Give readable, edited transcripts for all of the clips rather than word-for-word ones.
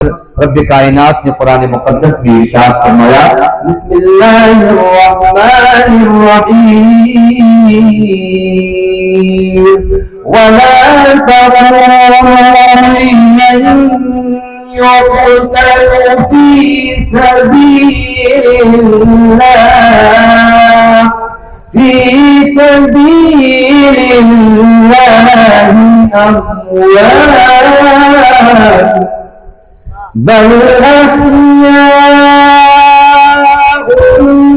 رب کائنات نے قرآن مقدس میں ارشاد فرمایا بسم اللہ الرحمن الرحیم ولا تقولوا لمن يقتل في سبيل الله أموات بل أحياء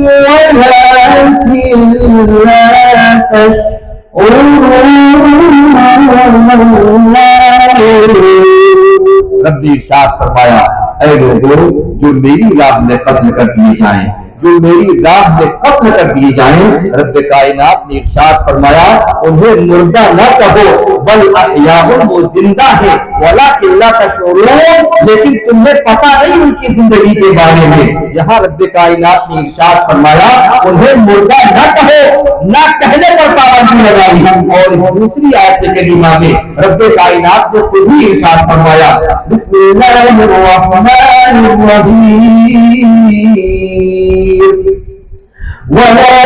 ولكن لا تشعرون. رب نے ارشاد فرمایا اے لوگوں جو میری راہ میں قتل کر دیے جائیں، جو میری راہ میں قتل کر دیے جائیں، رب کائنات نے ارشاد فرمایا انہیں مردہ نہ کہو بل احیاء، وہ زندہ ہے، ولکن لا تشعرون، لیکن تمہیں پتہ نہیں ان کی زندگی کے بارے میں. یہاں رب کائنات نے ارشاد فرمایا انہیں مردہ نہ کہو، نہ کہنے پر پابندی لگائی. اور دوسری آیت کریمہ میں رب کائنات نے خود ہی ارشاد فرمایا بسم اللہ الرحمن الرحیم ولا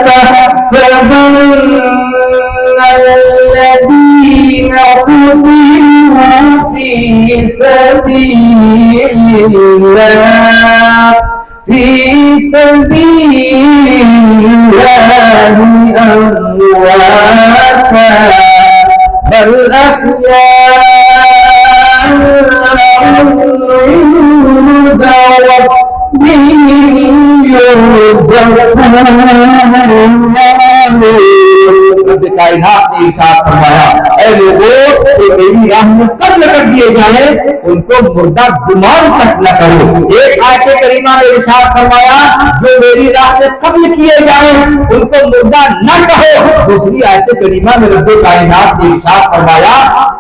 تحسبن الذين قتلوا في سبيل الله أمواتا بل أحياء عند ربهم يرزقون. رب کائنات نے ارشاد فرمایا اے لوگوں جو میری راہ میں قتل کر دیے جائیں ان کو مردہ گمان تک نہ کرو. ایک آیت کریمہ میں ارشاد فرمایا جو میری راہ میں قتل کیے جائیں ان کو مردہ نہ کہو. دوسری آیت کریمہ میں رب کائنات نے ارشاد فرمایا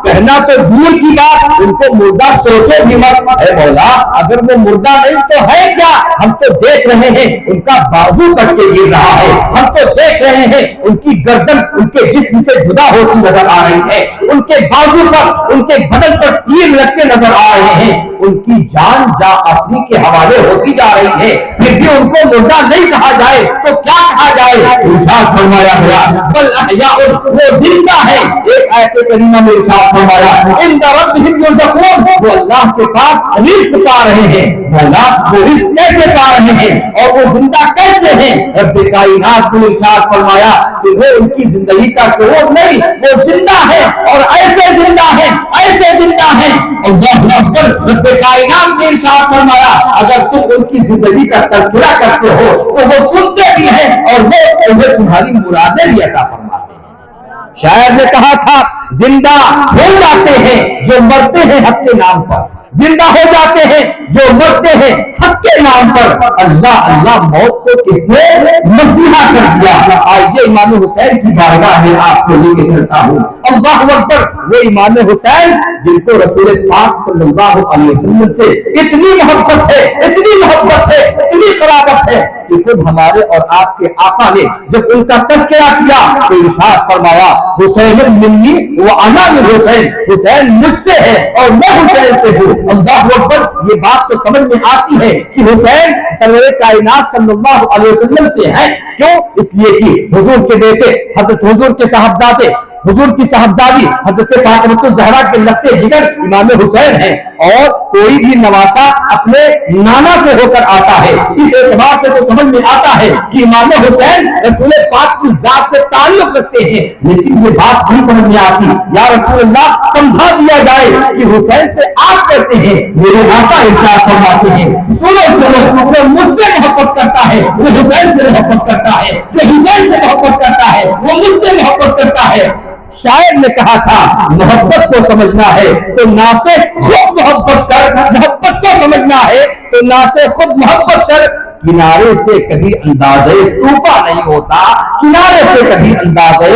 کہنا تو دور کی بات ان کو مردہ سوچو بھی مت. اے مولا اگر وہ مردہ نہیں تو ہے کیا؟ ہم تو دیکھ رہے ہیں ان کا بازو کٹ کے گر رہا ہے، ہم تو دیکھ رہے ہیں ان کی گردن ان کے جسم سے جدا ہوتی نظر آ رہی ہے، ان کے بازو پر ان کے بدن پر تیر لگتے نظر آ رہے ہیں، ان کی جان جا افری کے حوالے ہوتی جا رہی ہے، پھر بھی ان کو مردہ نہیں کہا جائے تو کیا کہا جائے؟ ارشاد فرمایا گیا بل احیاء، وہ زندہ ہے. ایک آیت کریمہ میں ارشاد فرمایا عند ربهم يرزقون، وہ اللہ کے پاس رزق پا رہے ہیں. مولا وہ رزق کیسے پا رہے ہیں اور وہ زندہ کیسے ہیں؟ رب کائنات نے ارشاد فرمایا کہ وہ ان کی زندگی کا شعور نہیں، وہ زندہ ہے اور ایسے زندہ ہے، ایسے زندہ ہے. اللہ اکبر. رب کائنات نے ارشاد فرمایا اگر تم ان کی زندگی کا تذکرہ کرتے ہو تو وہ سنتے بھی ہیں اور وہ تمہیں تمہاری مرادیں بھی عطا فرماتے ہیں. شاعر نے کہا تھا زندہ ہو جاتے ہیں جو مرتے ہیں حق کے نام پر، زندہ ہو جاتے ہیں جو مرتے ہیں حق کے نام پر. اللہ اللہ موت کو کس نے مسیحا کر دیا. آئیے امام حسین کی بارگاہ میں آپ کو لے کے چلتا ہوں. اللہ اکبر. وہ امام حسین جن کو رسول پاک صلی اللہ علیہ وسلم سے اتنی محبت ہے، اتنی محبت ہے، اتنی قرابت ہے کہ خود ہمارے اور آپ کے آقا نے جب ان کا تذکرہ کیا تو ارشاد فرمایا حسین منی و انا من حسین، حسین مجھ سے ہے اور میں حسین سے ہوں. اللہ اکبر. یہ بات تو سمجھ میں آتی ہے کہ حسین سرور کائنات صلی اللہ علیہ وسلم سے ہیں. کیوں؟ اس لیے کہ حضور کے بیٹے حضرت حضور کے صاحبزادے حضور کی صاحبزادی حضرت فاطمہ الزہرا کے لگتے جگر امام حسین ہیں اور کوئی بھی نواسا اپنے نانا سے ہو کر آتا ہے. اس اعتبار سے تو سمجھ میں آتا ہے کہ امام حسین رسول پاک کی ذات سے تعلق رکھتے ہیں. لیکن یہ بات نہیں سمجھ میں آتی یا رسول اللہ سمجھا دیا جائے کہ حسین سے آپ کیسے ہیں. میرے آقا ارشاد فرماتے ہیں سنو سنو جو مجھ سے محبت کرتا ہے وہ حسین سے محبت کرتا ہے، جو حسین سے محبت کرتا ہے وہ مجھ سے محبت کرتا ہے. شاعر نے کہا تھا محبت کو سمجھنا ہے تو نہ سے خود محبت کر، محبت کو سمجھنا ہے تو نہ سے خود محبت کر. کنارے سے کبھی اندازے طوفان نہیں ہوتا، کنارے سے کبھی اندازے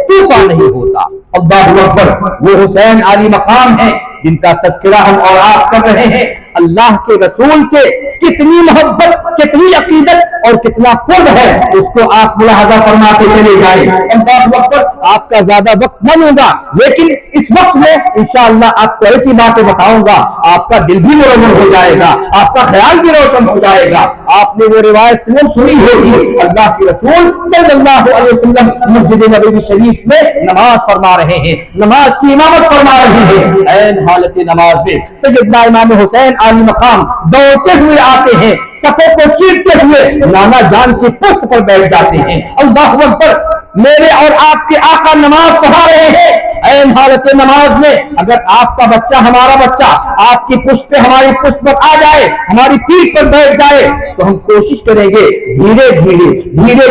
طوفان نہیں ہوتا. اللہ اکبر. وہ حسین عالی مقام ہیں جن کا تذکرہ ہم اور آپ کر رہے ہیں. اللہ کے رسول سے कितनी मोहब्बत, कितनी अकीदत और कितना कुर्ब है, उसको आप मुलाहजा फरमाते चले जाए। अल्लाहु अकबर। आपका ज्यादा वक्त न लूंगा, लेकिन इस वक्त में इंशाअल्लाह आपको ऐसी बातें बताऊंगा, आपका दिल भी मुरम्मर हो जाएगा, आपका ख्याल भी रोशन हो जाएगा। आपने वो रिवायत सुनी होगी, अल्लाह के रसूल सल्लल्लाहु अलैहि वसल्लम मस्जिद नबवी शरीफ में नमाज फरमा रहे हैं, नमाज की इमामत फरमा रहे हैं। ऐन हालत नमाज में सैयदना इमाम हुसैन आली मकाम दौड़ते हुए आते हैं, सफे को चीरते हुए नाना जान की पुष्ट पर बैठ जाते हैं। अल्लाहु अकबर। मेरे और आपके आका नमाज पढ़ा रहे हैं। ऐन हालत नमाज में अगर आपका बच्चा, हमारा बच्चा आपकी पुष्ट पे, हमारी पुष्ट पर आ जाए, हमारी पीठ पर बैठ जाए, तो हम कोशिश करेंगे धीरे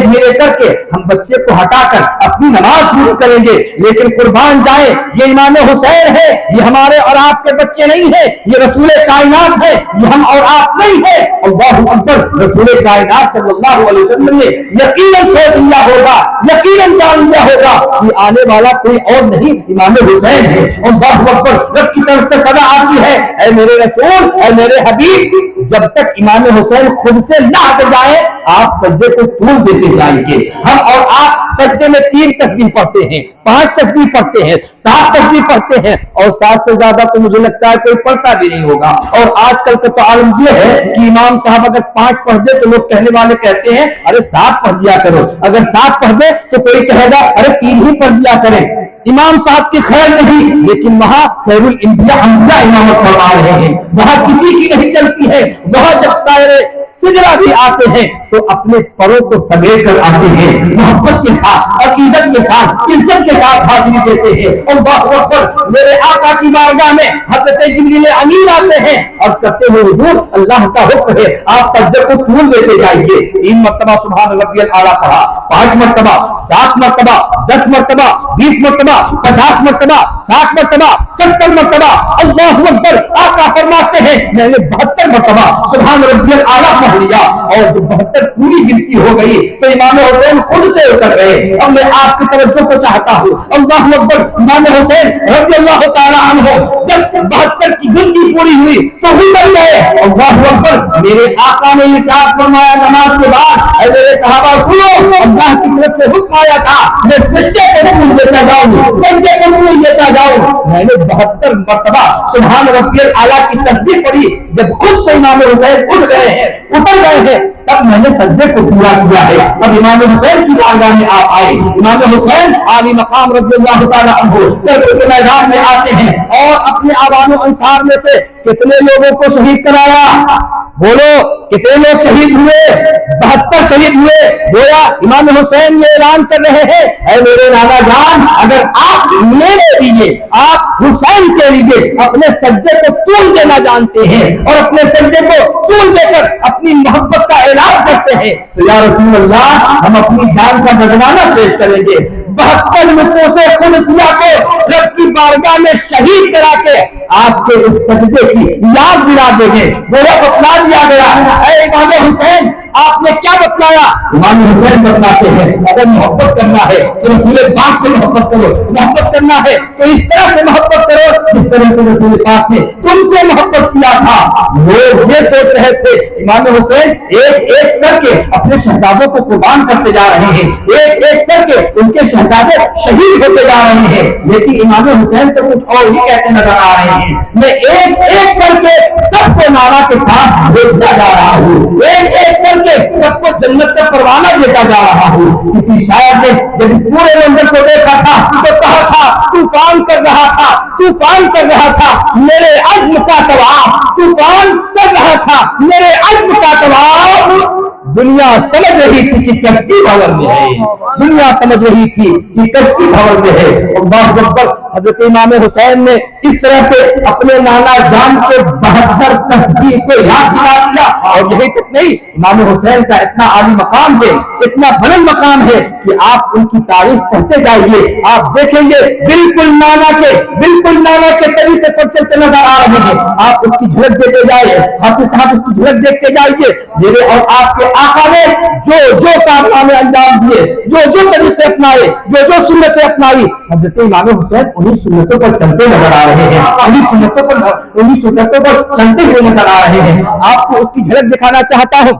धीरे करके हम बच्चे को हटाकर अपनी नमाज शुरू करेंगे। लेकिन कुर्बान जाए, ये इमाम हुसैन है, ये हमारे और आपके बच्चे नहीं है, ये रसूल कायनात है, ये हम और आप नहीं है। अल्लाहु अकबर। रसूल कायनात सल्लल्लाहु अलैहि वसल्लम ने यकीनन सोच लिया होगा, यकीनन जान लिया होगा कि आने वाला कोई और नहीं, इमाम हुसैन है। अल्लाहु अकबर। रब की तरफ से सदा आती है, ऐ मेरे रसूल, ऐ मेरे हबीब, जब तक इमाम हुसैन खुद से ना हट जाए आप सज्जे को तूल देते जाएंगे। हम और आप सज्जे में 3 तस्बीह पढ़ते हैं, 5 तस्बीह पढ़ते हैं, 7 तस्बीह पढ़ते हैं, और 7 से ज्यादा तो मुझे लगता है कोई पढ़ता भी नहीं होगा। और आजकल का तो आलम ये है कि इमाम साहब अगर 5 पढ़ दे तो लोग कहने वाले कहते हैं अरे 7 पढ़ दिया करो, अगर 7 पढ़ दे तो कोई कहेगा अरे 3 ही पढ़ दिया करें। इमाम साहब की खैर नहीं, लेकिन वहां खैरुल इंबिया अंबिया इमामत फरमा रहे हैं, वहां किसी की नहीं चलती है। वहां जब तारे सिजरा भी आते हैं तो अपने परों को समेट कर आते हैं, मोहब्बत के साथ, अकीदत के साथ, इज्जत के साथ हाजिरी देते हैं। अल्लाहु अकबर। मेरे आका की बारगाह में हज़रत जिब्रील अमीन आते हैं और कहते हैं हुजूर अल्लाह का हुक्म है, आप सज्जे को तूल देते जाएंगे। 3 मरतबा सुभान रब्बियल आला पढ़ा, 5 मरतबा, 7 मरतबा, 10 मरतबा, 20 मरतबा, 50 मरतबा, 60 मरतबा, 70 मरतबा। अल्लाहु अकबर। आका फरमाते हैं मैंने 72 मरतबा सुभान रब्बियल आला पढ़ लिया, और जब 72 पूरी गिनती हो गई तो इमाम हुसैन खुद से उतर गए। अब मैं आपकी तवज्जो को चाहता हूँ। अल्लाहु अकबर। इमाम हुसैन रज़ियल्लाहु ताला अन्हु जब 72 की गिनती पूरी हुई तो भी बन गए। अल्लाहु अकबर। मेरे आका ने इरशाद फरमाया नमाज के बाद, ऐ मेरे सहाबा सुनो, अल्लाह की तरफ से हुक्म आया था मैं सज्जे को तूल देता जाऊं, सज्जे को तूल देता जाऊं। मैंने 72 मरतबा सुभान रब्बियल आला की तस्बीह पढ़ी। जब खुद से इमाम हुसैन उठ गए हैं, उतर गए हैं, तब मैंने सज्जे को पूरा किया है। अब इमाम हुसैन की बारगाह में आप आए। इमाम हुसैन आली मकाम रज़ियल्लाहु ताला अन्हु के मैदान में आते हैं और अपने आवानो अंसार में से कितने लोगों को शहीद कराया? बोलो कितने लोग शहीद हुए? 72 शहीद हुए। गोया इमाम हुसैन ये ऐलान कर रहे हैं, ऐ मेरे नाना जान, अगर आप मेरे लिए, आप हुसैन के लिए अपने सज्जे को तूल देना जानते हैं और अपने सज्जे को तूल देकर अपनी मोहब्बत का ऐलान करते हैं, तो या रसूल अल्लाह हम अपनी जान का नजराना पेश करेंगे। 72 मुल्कों से खून सिया को रब की बारगाह में शहीद करा के आपके उस सजदे की याद दिला देंगे। मेरा बतला दिया गया, ऐ इमाम हुसैन आपने क्या बतलाया? इमाम हुसैन बतलाते हैं अगर मोहब्बत करना है तो रसूल पाक से मोहब्बत करो, मोहब्बत करना है तो इस तरह से मोहब्बत करो जिस तरह से रसूल पाक ने तुमसे मोहब्बत किया था। लोग ये सोच रहे थे इमाम हुसैन एक एक करके अपने शहजादों को कुर्बान करते जा रहे हैं, एक एक करके उनके शहजादे शहीद होते जा रहे हैं, लेकिन इमाम हुसैन तो कुछ और ही कहते नजर आ रहे हैं। मैं एक एक करके सबको नाना के पास भेजता जा रहा हूँ, एक एक करके सबको जन्नत का परवाना देता जा रहा हूँ। किसी शायर ने जब पूरे मंजर को देखा था तो कहा था तूफान कर रहा था, तूफान कर रहा था मेरे अज़्म का तवाफ, तूफान कर रहा था मेरे अज़्म का तवाफ। दुनिया समझ रही थी कि कश्ती भवन में है, दुनिया समझ रही थी कि कश्ती भवन में है। अल्लाहु अकबर। हजरत इमाम हुसैन ने इस तरह से अपने नाना जान के 72 तस्बीह को याद दिला दिया। और यही तक नहीं, इमाम हुसैन का इतना आली मकाम है, इतना बुलंद मकाम है कि आप उनकी तारीफ पढ़ते जाइए, आप देखेंगे बिल्कुल नाना के तरीके पर चलते नजर आ रहे हैं। आप उसकी झलक देते जाइए, हाफिज साहब उसकी झलक देखते जाइए। मेरे और आपके आका ने जो जो कारनामे अंजाम दिए, जो जो तरीके अपनाए, जो जो सुन्नतें अपनाई, हजरत इमाम हुसैन उन्हीं सुन्नतों पर चलते नजर आ रहे हैं, उन्हीं सुन्नतों पर चलते हुए नजर आ रहे हैं। आपको उसकी झलक दिखाना चाहता हूं।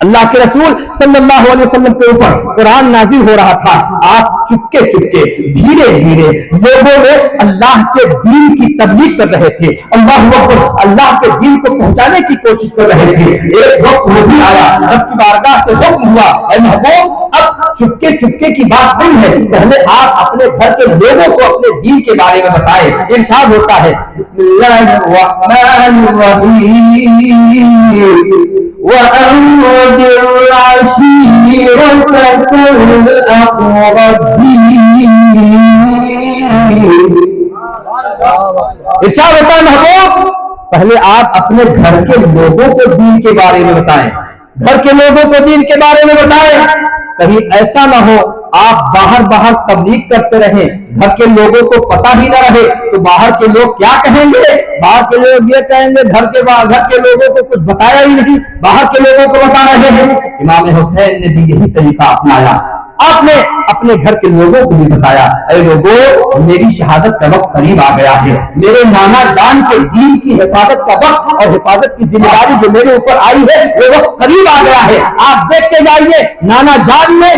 अल्लाह के रसूल सल्लल्लाहु अलैहि वसल्लम के ऊपर कुरान नाजिल हो रहा था। आप चुपके चुपके धीरे धीरे लोगों में अल्लाह के दीन की तबलीग कर रहे थे, अल्लाह के दीन को पहुंचाने की कोशिश कर रहे थे। एक वक्त वो भी आया, रब की बारगाह से हुक्म हुआ, ऐ महबूब अब चुपके चुपके की बात नहीं है, पहले आप अपने घर के लोगों को अपने दीन के बारे में बताएं। इरशाद होता है इरशाद होता है महबूब पहले आप अपने घर के लोगों को दीन के बारे में बताएं, घर के लोगों को दीन के बारे में बताएं। कहीं ऐसा ना हो आप बाहर बाहर तबलीग करते रहें, घर के लोगों को पता ही ना रहे तो बाहर के लोग क्या कहेंगे? बाहर के लोग ये कहेंगे घर के लोगों को कुछ बताया ही नहीं, बाहर के लोगों को बता रहे हैं। इमाम हुसैन ने भी यही तरीका अपनाया, आपने अपने घर के लोगों को भी बताया, अरे लोगों मेरी शहादत का वक्त करीब आ गया है, मेरे नाना जान के दीन की हिफाजत का वक्त और हिफाजत की जिम्मेदारी जो मेरे ऊपर आई है वो वक्त करीब आ गया है। आप देखते जाइए नाना जान में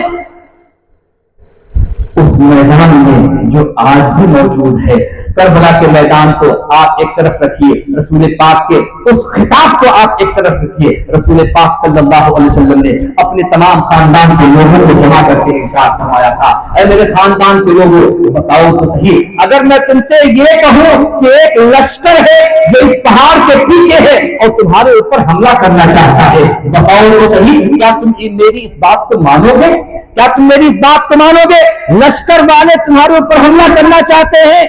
उस मैदान में जो आज भी मौजूद है, करबला के मैदान को आप एक तरफ रखिए, रसूल पाक के उस खिताब को आप एक तरफ रखिए। रसूल पाक सल्लल्लाहु अलैहि वसल्लम ने अपने तमाम खानदान के लोगों को जमा करके इरशाद फरमाया था, ऐ मेरे खानदान के लोगों बताओ तो सही, अगर मैं तुमसे ये कहूं कि एक लश्कर है जो इस पहाड़ के पीछे है और तुम्हारे ऊपर हमला करना चाहता है, बताओ तो सही क्या तुम मेरी इस बात को मानोगे? क्या तुम मेरी इस बात को मानोगे? लश्कर वाले तुम्हारे ऊपर हमला करना चाहते हैं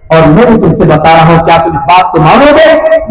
और मैं तुमसे बता रहा हूं, क्या तुम इस बात को मानोगे?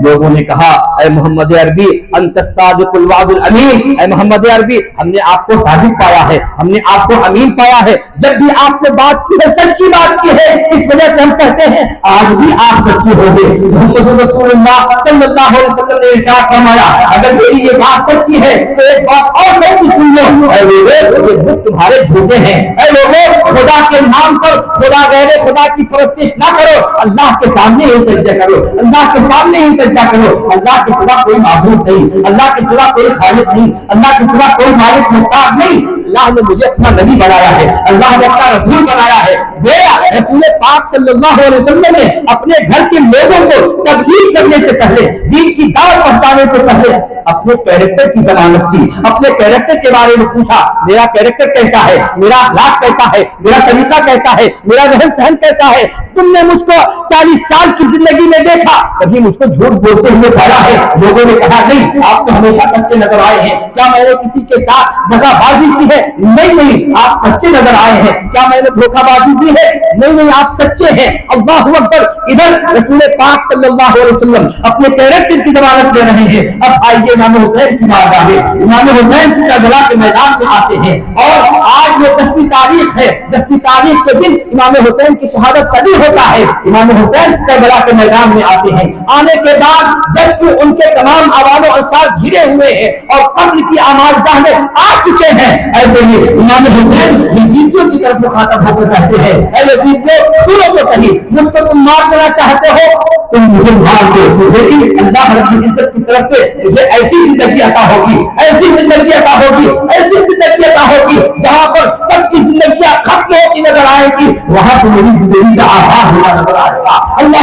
लोगों ने कहा, ऐ मोहम्मद अरबी अंत सादिकुल वादुल अमीन, ऐ मोहम्मद अरबी हमने आपको सादिक पाया है, हमने आपको अमीन पाया है, जब भी आपने बात की है सच्ची बात की है, इस वजह से हम कहते हैं आज भी आप सच्ची होंगे। मोहम्मद रसूलुल्लाह सल्लल्लाहु अलैहि वसल्लम ने इरशाद फरमाया, अगर मेरी ये बात सच्ची है तो एक बात और सच्ची सुन लो, ऐ लोगों तुम्हारे झूठे हैं, ऐ लोगों खुदा के नाम पर खुदा गैर खुदा की परस्तिश ना करो, अल्लाह के सामने ही सजदा करो, अल्लाह के सामने ही सजदा करो, अल्लाह के सिवा कोई माबूद नहीं, अल्लाह के सिवा कोई खालिक नहीं, अल्लाह के सिवा कोई मालिक मुख्तार नहीं। अल्लाह ने मुझे अपना नबी बनाया है, अल्लाह ने अपना रसूल बनाया है। गया रसूल पाक सल्लल्लाहु अलैहि वसल्लम ने अपने घर के लोगों को तबलीग करने से पहले, दीन की दावत पहुंचाने से पहले अपने कैरेक्टर की जमानत की, अपने कैरेक्टर के बारे में पूछा, मेरा कैरेक्टर कैसा है, मेरा अखलाक कैसा है, मेरा तरीका कैसा है, मेरा रहन सहन कैसा है। तुमने मुझको 40 साल की जिंदगी में देखा, कभी मुझको झूठ बोलते हुए पाया है? लोगों ने कहा नहीं, आप तो हमेशा सच्चे नजर आए हैं। क्या मैंने किसी के साथ दगाबाजी की है? नहीं, आप सच्चे नजर आए हैं। क्या मैंने धोखाबाजी की है? नहीं, आप सच्चे हैं। अल्लाहु अकबर। इधर रसूल पाक सल्लल्लाहु अलैहि वसल्लम अपने कैरेक्टर की जमानत दे रहे हैं। अब आइए इमाम हुसैन की बात आगे। इमाम हुसैन करबला के मैदान में आते हैं और आज वो 10वीं तारीख है, 10वीं तारीख के दिन इमाम हुसैन की शहादत कभी होता है। इमाम हुसैन करबला के मैदान में आते हैं। आने के बाद जबकि उनके तमाम अवानो अंसार घिरे हुए हैं और कब्र की आमाजगाह में आ चुके हैं, ऐसे ही इमाम हुसैन यजीदियों की तरफ मुखातब होकर कहते हैं, ऐ यजीदियों सुनो तो सही, मुझको तुम मार देना चाहते हो, तुम मुझे मार दो, लेकिन अल्लाह रब्बुल इज्जत की तरफ से मुझे ऐसी जिंदगी अता होगी, ऐसी जिंदगी अता होगी, ऐसी जिंदगी अता होगी जहां पर सबकी जिंदगियां खत्म होती नजर आएगी, वहां से मेरी जिंदगी का आभार होना नजर आएगा। अल्लाह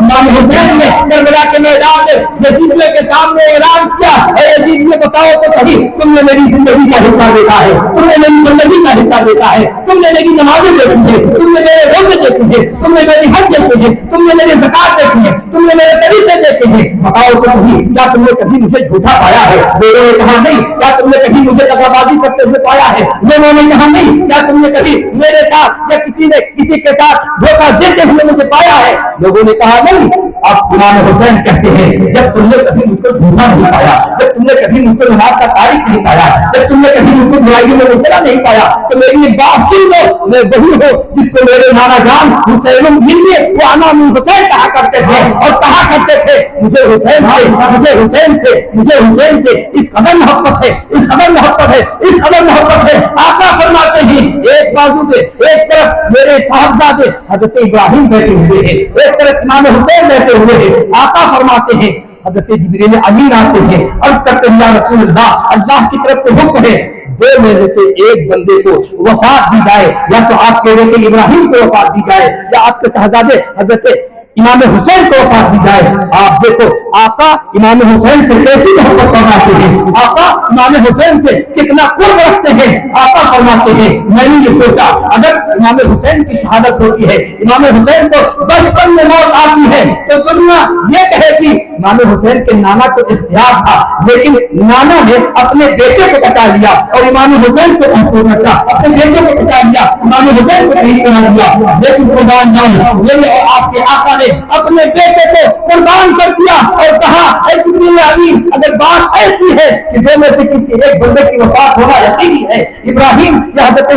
इमाम हुसैन ने करबला के मैदान में यजीदियों के सामने ऐलान किया, ऐ यजीदियों बताओ तो सही, तुमने मेरी जिंदगी का हिस्सा देखा है, तुमने मेरी जिंदगी का हिस्सा देखा है, तुमने मेरी नमाजें देखी है, तुमने मेरे रोजे देखे हैं, तुमने मेरी हज देखे हैं, तुमने मेरी ज़कात देखी है, तुमने मेरे तरीके देखे हैं, बताओ तो सही क्या तुमने कभी मुझे झूठा पाया है? लोगों ने कहा नहीं। क्या तुमने कभी मुझे दगाबाजी करते हुए पाया है? लोगों ने कहा नहीं। क्या तुमने कभी मेरे साथ या किसी ने किसी के साथ धोखा देते हुए मुझे पाया है? लोगों ने कहा नहीं। अब इमाम हुसैन कहते हैं, जब तुमने कभी मुझको झूठा नहीं पाया, जब तुमने कभी मुझको नमाज का तारीख नहीं पाया, जब तुमने कभी मुझको बुराई में मुबतला नहीं पाया, तो मेरी एक बात सुन लो, मैं वही हूँ जिसको मेरे नाना जान हुसैन मिलने वो अनाम हुसैन कहा करते थे और कहा करते थे, मुझे हुसैन से, मुझे हुसैन से, मुझे हुसैन से इस कदर मोहब्बत है, इस कदर मोहब्बत है, इस कदर मोहब्बत है। आका फरमाते हैं, एक बाजू पे ایک طرف میرے صاحبزادے حضرت ابراہیم بیٹھے ہوئے ہیں، ایک طرف امام حسین بیٹھے ہوئے ہیں، آقا فرماتے ہیں حضرت جبریل امین آتے ہیں، عرض کرتے ہیں یا رسول اللہ، اللہ کی طرف سے حکم ہے دو میں سے ایک بندے کو وفات دی جائے، یا تو آپ کے بیٹے ابراہیم کو وفات دی جائے یا آپ کے شہزادے حضرت امام حسین کو وفات دی جائے۔ آپ دیکھو آقا امام حسین سے کیسی محبت فرماتے ہیں، آقا امام حسین سے کتنا قرب رکھتے ہیں۔ آقا فرماتے ہیں میں نے یہ سوچا اگر امام حسین کی شہادت ہوتی ہے، امام حسین کو بچپن میں موت آتی ہے، تو دنیا یہ کہے کہ امام حسین کے نانا کو اختیار تھا، لیکن نانا نے اپنے بیٹے کو بچا لیا اور امام حسین کو محفوظ رکھا، اپنے بیٹے کو بچا لیا، امام حسین کو شہید بنا دیا۔ لیکن قربان جاؤں یہ آپ کے آقا نے اپنے بیٹے کو قربان کر دیا اور کہا اے جبریل امین اگر بات ایسی ہے کہ دو میں سے کسی ایک بندے کی وفات ہونا یقینی ہے، ابراہیم یا حضرت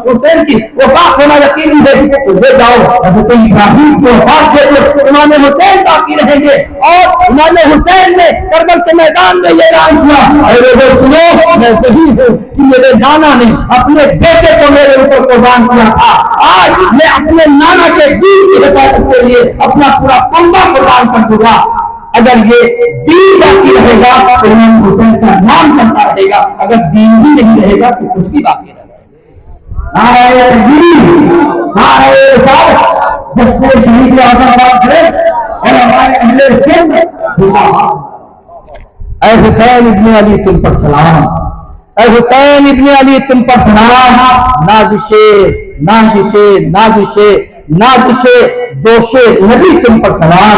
حسین کی وفات ہونا یقینی ہے، تو لے جاؤ حضرت ابراہیم کی وفات دے دو، امام حسین باقی رہیں گے۔ اور امام حسین نے کربلا کے میدان میں یہ اعلان کیا اے لوگوں سنو میں وہی ہوں کہ میرے نانا نے اپنے بیٹے کو میرے اوپر قربان کیا تھا، آج میں اپنے نانا کے دین کی حفاظت کے لیے اپنا پورا کنبہ قربان کر دوں گا۔ اگر یہ دین باقی رہے گا تو امام حسین کا نام چلتا رہے گا، اگر دین ہی نہیں رہے گا تو کچھ بھی باقی رہے گا۔ نعرہ تکبیر، نعرہ رسالت، جب کوئی شہید آزاد کرے اور ہمارے اہل سند اے حسین ابن علی تم پر سلام، اے حسین ابن علی تم پر سلام، نازش دوش نبی تم پر سلام،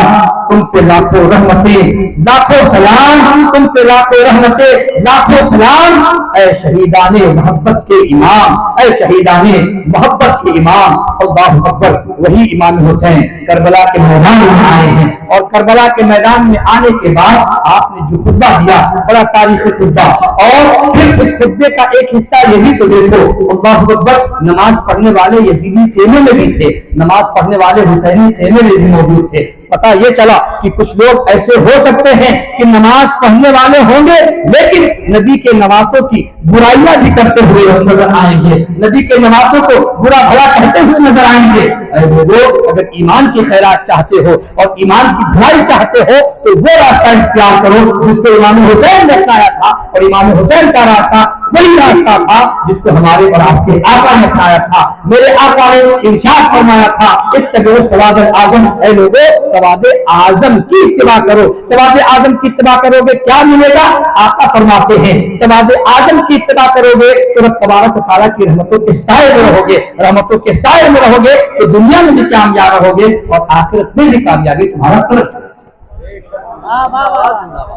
تم پہ لاکھوں رحمتیں لاکھوں سلام، تم پہ لاکھوں رحمتیں لاکھوں سلام، اے شہیدان محبت کے امام، اے شہیدان محبت کے امام۔ اللہ اکبر۔ وہی امام حسین کربلا کے میدان میں آئے ہیں اور کربلا کے میدان میں آنے کے بعد آپ نے جو خطبہ دیا بڑا تاریخی خطبہ، اور پھر اس خطبے کا ایک حصہ یہ بھی تو دیکھو اللہ اکبر، نماز پڑھنے والے یزیدی خیمے میں بھی تھے، نماز پڑھنے والے حسینی خیمے میں بھی موجود تھے۔ پتہ یہ چلا کہ کچھ لوگ ایسے ہو سکتے ہیں کہ نماز پڑھنے والے ہوں گے لیکن نبی کے نواسوں کی برائیاں بھی کرتے ہوئے نظر آئیں گے، نبی کے نواسوں کو برا بھلا کہتے ہوئے نظر آئیں گے۔ اے لوگ اگر ایمان کی خیرات چاہتے ہو اور ایمان کی بھلائی چاہتے ہو تو وہ راستہ اختیار کرو جس کو امام حسین نے اپنایا تھا، اور امام حسین کا راستہ وہی راستہ تھا جس کو ہمارے اور آپ کے آقا نے اپنایا تھا۔ میرے آقا نے ارشاد فرمایا تھا اتبعوا سواد الاعظم، اے لوگوں سواد اعظم کی اتباع کرو۔ سواد اعظم کی اتباع کرو گے کیا ملے گا؟ آقا فرماتے ہیں سواد اعظم کی اتباع کرو گے تو رب تبارک و تعالیٰ کی رحمتوں کے سائے میں رہو گے، رحمتوں کے سائے میں رہو گے تو دنیا میں بھی کامیاب رہو گے اور آخرت میں بھی کامیابی تمہارا طرف۔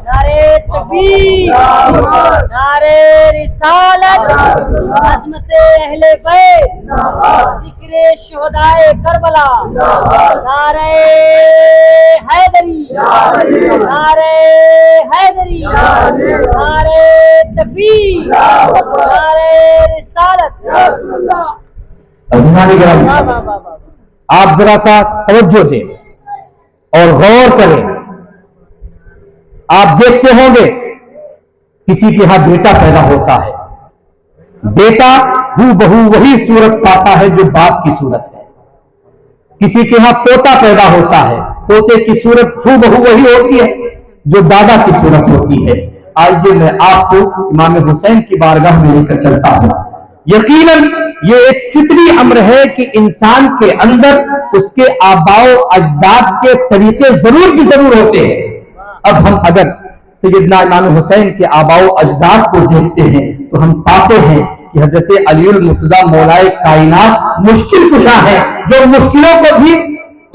نعرے تکبیر، نعرے رسالت، عظمت اہل بیت، ذکر شہدائے کربلا، نعرے حیدری، نعرے حیدری، نعرے تکبیر، نعرے رسالت۔ آپ ذرا سا توجہ دیں اور غور کریں۔ آپ دیکھتے ہوں گے کسی کے ہاں بیٹا پیدا ہوتا ہے، بیٹا ہو بہو وہی صورت پاتا ہے جو باپ کی صورت ہے۔ کسی کے ہاں پوتا پیدا ہوتا ہے، پوتے کی صورت ہو بہو وہی ہوتی ہے جو دادا کی صورت ہوتی ہے۔ آئیے میں آپ کو امام حسین کی بارگاہ میں لے کر چلتا ہوں۔ یقیناً یہ ایک فطری امر ہے کہ انسان کے اندر اس کے آباء و اجداد کے طریقے ضرور بھی ضرور ہوتے ہیں۔ اب ہم اگر سیدنا امام حسین کے آباء و اجداد کو دیکھتے ہیں تو ہم پاتے ہیں کہ حضرت علی المرتضیٰ مولائے کائنات مشکل کشا ہے، جو مشکلوں کو بھی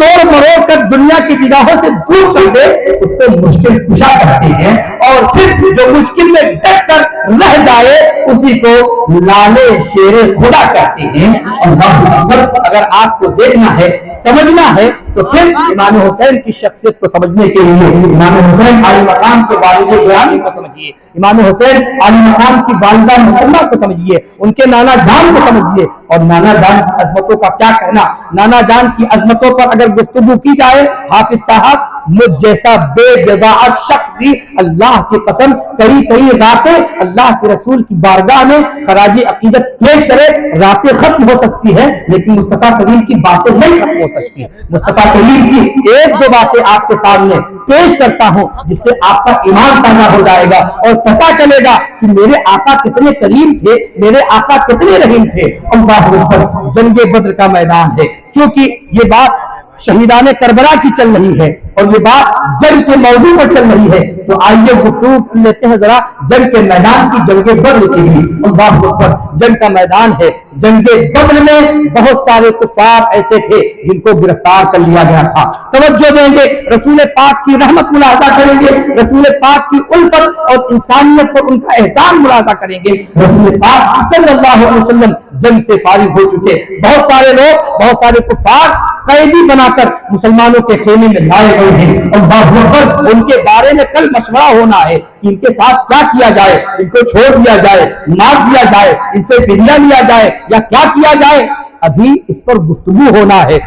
توڑ مروڑ کر دنیا کی نگاہوں سے دور کر دے اس کو مشکل کشا کہتے ہیں، اور پھر جو مشکل میں ڈٹ کر رہ جائے اسی کو لالے شیر خدا کہتے ہیں۔ اللہ اکبر۔ اگر آپ کو دیکھنا ہے سمجھنا ہے तो फिर इमाम हुसैन की शख्सियत को समझने के लिए इमाम हुसैन आली मकाम के वालिद गिरामी को समझिए, इमाम हुसैन आली मकाम की वालिदा मुहम्मा को समझिए, उनके नाना जान को समझिए। और नाना जान की अजमतों का क्या कहना, नाना जान की अजमतों पर अगर गुफ्तगू की जाए, हाफिज साहब मुझ जैसा बेवदाअत शख्स भी अल्लाह की कसम कई कई रातें अल्लाह के रसूल की बारगाह में खराज अकीदत पेश करे, रातें खत्म हो सकती है लेकिन मुस्तफा करीम की बातें नहीं खत्म हो सकती। मुस्तफा करीम की एक दो बातें आपके सामने पेश करता हूं जिससे आपका ईमान ताजा हो जाएगा और पता चलेगा कि मेरे आका कितने करीम थे, मेरे आका कितने रहीम थे। अल्लाह अकबर, जंगे बद्र का मैदान है, क्योंकि ये बात शहीदाने करबला की चल रही है और ये बात जंग के मौजू पर चल रही है, तो आइए गुफ्तगू कर लेते हैं जरा जंग के मैदान की, जंगे बद्र की भी। अल्लाह अकबर, जंग का मैदान है। जंगे बद्र में बहुत सारे कुफार ऐसे थे जिनको गिरफ्तार कर लिया गया था। तवज्जो देंगे, रसूल पाक की रहमत मुलाजा करेंगे, रसूल पाक की उल्फत और इंसानियत पर उनका एहसान मुलाजा करेंगे। रसूल पाक सल्लल्लाहु अलैहि वसल्लम जंग से फारिग हो चुके, बहुत सारे लोग, बहुत सारे कुफार कैदी बनाकर मुसलमानों के खेमे में लाए गए हैं। और उनके बारे में कल मशवरा होना है कि इनके साथ क्या किया जाए, इनको छोड़ दिया जाए, मार दिया जाए, इनसे फिदिया लिया जाए या क्या किया जाए। अभी इस पर गुफ्तगू होना है,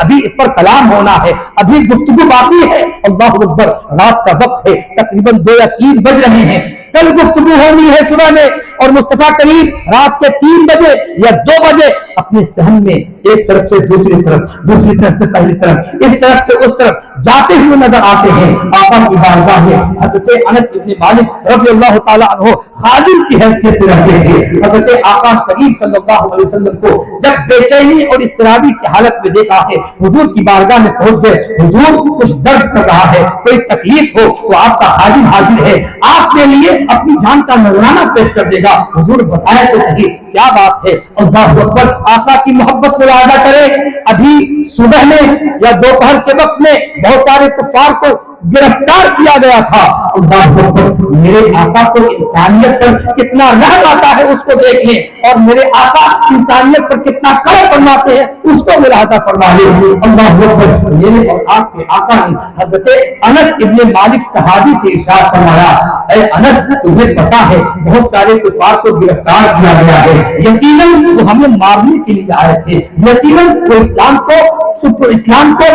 अभी इस पर कलाम होना है, अभी गुफ्तगू बाकी है। अल्लाह अकबर, रात का वक्त है, तकरीबन 2 या 3 बज रहे हैं, कल गुफ्तगू होनी है सुबह में। और मुस्तफा करीम रात के 3 बजे या 2 बजे अपने सहन में एक तरफ से दूसरी तरफ, दूसरी तरफ से पहली तरफ, इस तरफ से उस तरफ जाते हुए नजर आते हैं। आका की बारगाह में हजरत अनस इब्न मालिक रज़ियल्लाहु ताला अन्हु खादिम की हैसियत से रहते थे। हजरत आका करीम सल्लल्लाहु अलैहि वसल्लम को जब बेचैनी और इस्तराबी की हालत में देखा है, हुजूर की बारगाह में पहुंच गए। हुजूर कुछ दर्द कर रहा है, कोई तकलीफ हो तो आपका खादिम हाजिर है, आपके लिए अपनी जान का नजराना पेश कर देगा। हुजूर बताए तो सही क्या बात है। अल्लाहु अकबर, आका की मोहब्बत को याद करें। अभी सुबह में या दोपहर के वक्त में बहुत सारे कुफार को गिरफ्तार किया गया था। अल्लाहु अकबर, मेरे आका को इंसानियत पर कितना रहम आता है उसको देख लें, और मेरे आका इंसानियत पर कितना करम फरमाते हैं उसको मुलाहाजा फरमा लें। अल्लाहु अकबर, मेरे और आपके आका ने हजरत अनस इब्न मालिक सहाबी से इरशाद फरमाया, ऐ अनस, तुम्हें पता है बहुत सारे कुफार को गिरफ्तार किया गया है, यकीनन वो हमें मारने के लिए आए थे, यकीनन वो इस्लाम को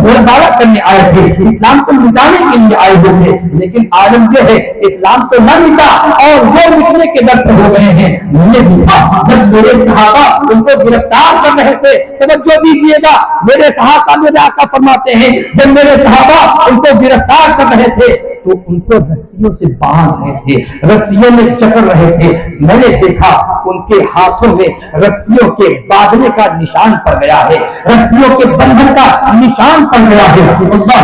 बर्बाद करने आए थे, इस्लाम को मिटाने के लिए आए हुए थे, लेकिन आलम ये है इस्लाम तो न मिटा और वो मिटने के दर पर हो गए हैं। मैंने देखा जब मेरे सहाबा उनको गिरफ्तार कर रहे थे, तवज्जो दीजिएगा, मेरे सहाबा, मेरे आका फरमाते हैं जब मेरे सहाबा उनको गिरफ्तार कर रहे थे तो उनको रस्सियों से बांध रहे थे, रस्सियों में जकड़ रहे थे। मैंने देखा उनके हाथों में रस्सियों के बांधने का निशान पड़ गया है, रस्सियों के बंधन का निशान पड़ गया है। अल्लाह,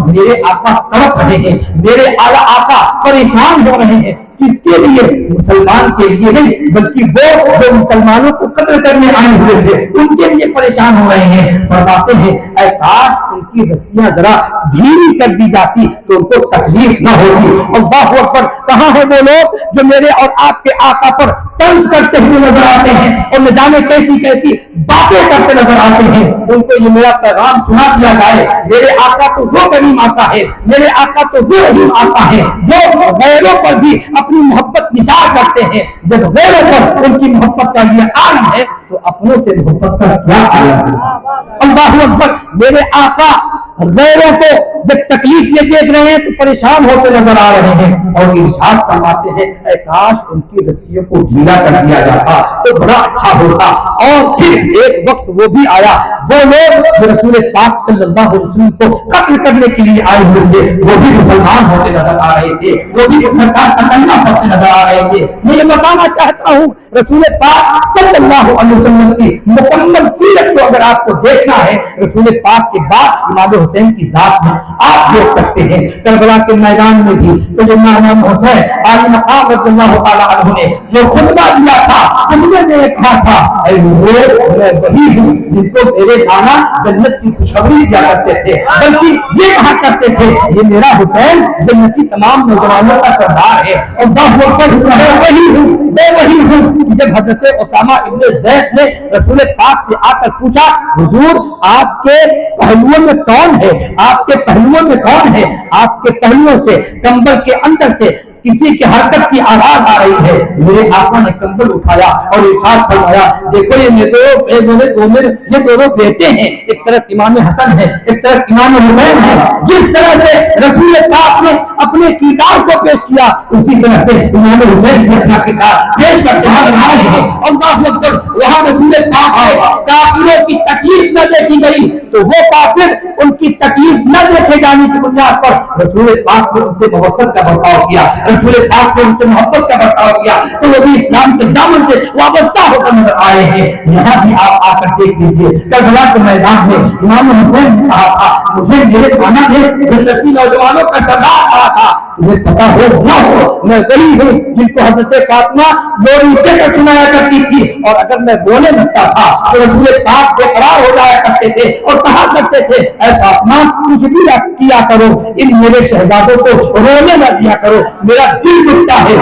मेरे आका तड़प रहे हैं, मेरे आला आका परेशान हो रहे हैं। किसके लिए? मुसलमान के लिए नहीं, बल्कि वो जो मुसलमानों को कत्ल करने आए हुए थे उनके लिए परेशान हो रहे हैं। फरमाते हैं ऐ काश उनकी रस्सियां जरा ढीली कर दी जाती तो उनको तकलीफ न होती। अल्लाहु अकबर, कहां है वो लोग जो मेरे और आपके आका पर तंज करते हुए नजर आते हैं और न जाने कैसी कैसी बातें करते नजर आते हैं। उनको ये मेरा पैगाम सुना दिया जाए, मेरे आका तो वो करीम आका है, मेरे आका तो वो रहीम आका है जो गैरों पर भी अपनी मोहब्बत निसार करते हैं। जब गैरों पर उनकी मोहब्बत का ये आलम है तो अपनों से मोहब्बत का क्या आलम है। अल्लाहु अकबर, मेरे आका गैरों को जब तकलीफ ये देख रहे हैं तो परेशान होते नजर आ रहे हैं और इरशाद फरमाते हैं ऐ काश उनकी रस्सियों को ढीला कर दिया जाता तो बड़ा अच्छा होता। और फिर एक वक्त वो भी आया, वो लोग जो रसूल पाक सल्लल्लाहु अलैहि वसल्लम को कत्ल करने के लिए आए हुए थे वो भी मुसलमान होते नजर आ रहे थे, वो भी सरकार का तकल्लुफ होते नजर आ रहे थे। मैं ये बताना चाहता हूँ रसूल पाक सल्लल्लाहु अलैहि वसल्लम की मुकम्मल सीरत को अगर आपको देखना है, रसूल पाक के बाद इमाम हुसैन की जात में आप देख सकते हैं। करबला के मैदान में भी सैयदना इमाम हुसैन आली मकाम रज़ियल्लाहु ताला अन्हु ने जो खुतबा दिया था, खुतबे में कहा था ऐ लोग, मैं वही हूँ जिनको मेरे नाना जन्नत की खुशखबरी दिया करते थे, बल्कि ये कहा करते थे ये मेरा हुसैन जन्नत की तमाम नौजवानों का सरदार है। और वही हूँ मैं वही हूँ कि जब हजरत उसामा इब्न ज़ैद ने रसूल पाक से आकर पूछा, हुजूर आपके पहलुओं में कौन है, आपके पहलुओं में कौन है, आपके पहलुओं से कंबल के अंदर से किसी की हरकत की आवाज आ रही है। मेरे आका ने कंबल उठाया और इरशाद फरमाया, देखो ये दोनों बेटे हैं, एक तरफ इमाम हसन है, एक तरफ इमाम हुसैन है। जिस तरह से रसूल पाक ने अपने किताब को पेश किया, उसी तरह से इमाम हुसैन ने अपना किताब पेश करते हैं। अल्लाहु अकबर। वहां रसूल पाक है काफिरों की तकलीफ न देखी गई, तो वो काफिर उनकी तकलीफ न देखे जाने की बुनियाद पर रसूल पाक ने उनसे मोहब्बत का बर्ताव किया, रसूल पाक ने उनसे मोहब्बत का बर्ताव किया, तो वो भी इस्लाम के दामन से वाबस्ता होकर नजर आए हैं। यहाँ भी आप आकर देख लीजिए, करबला के मैदान में इमाम हुसैन ने कहा था, मुझे मेरे खाना में जन्नती नौजवानों का सरदार कहा था, तुम्हें पता हो ना हो, मैं वही हूँ जिनको हजरत फातिमा लोरी देकर सुनाया करती थी, और अगर मैं बोलने लगता था तो रसूल पाक बेकरार हो जाया करते थे और कहा करते थे, ऐ फातिमा कुछ भी किया करो, इन मेरे शहजादों को रोने न दिया करो, मेरा दिल दुखता है।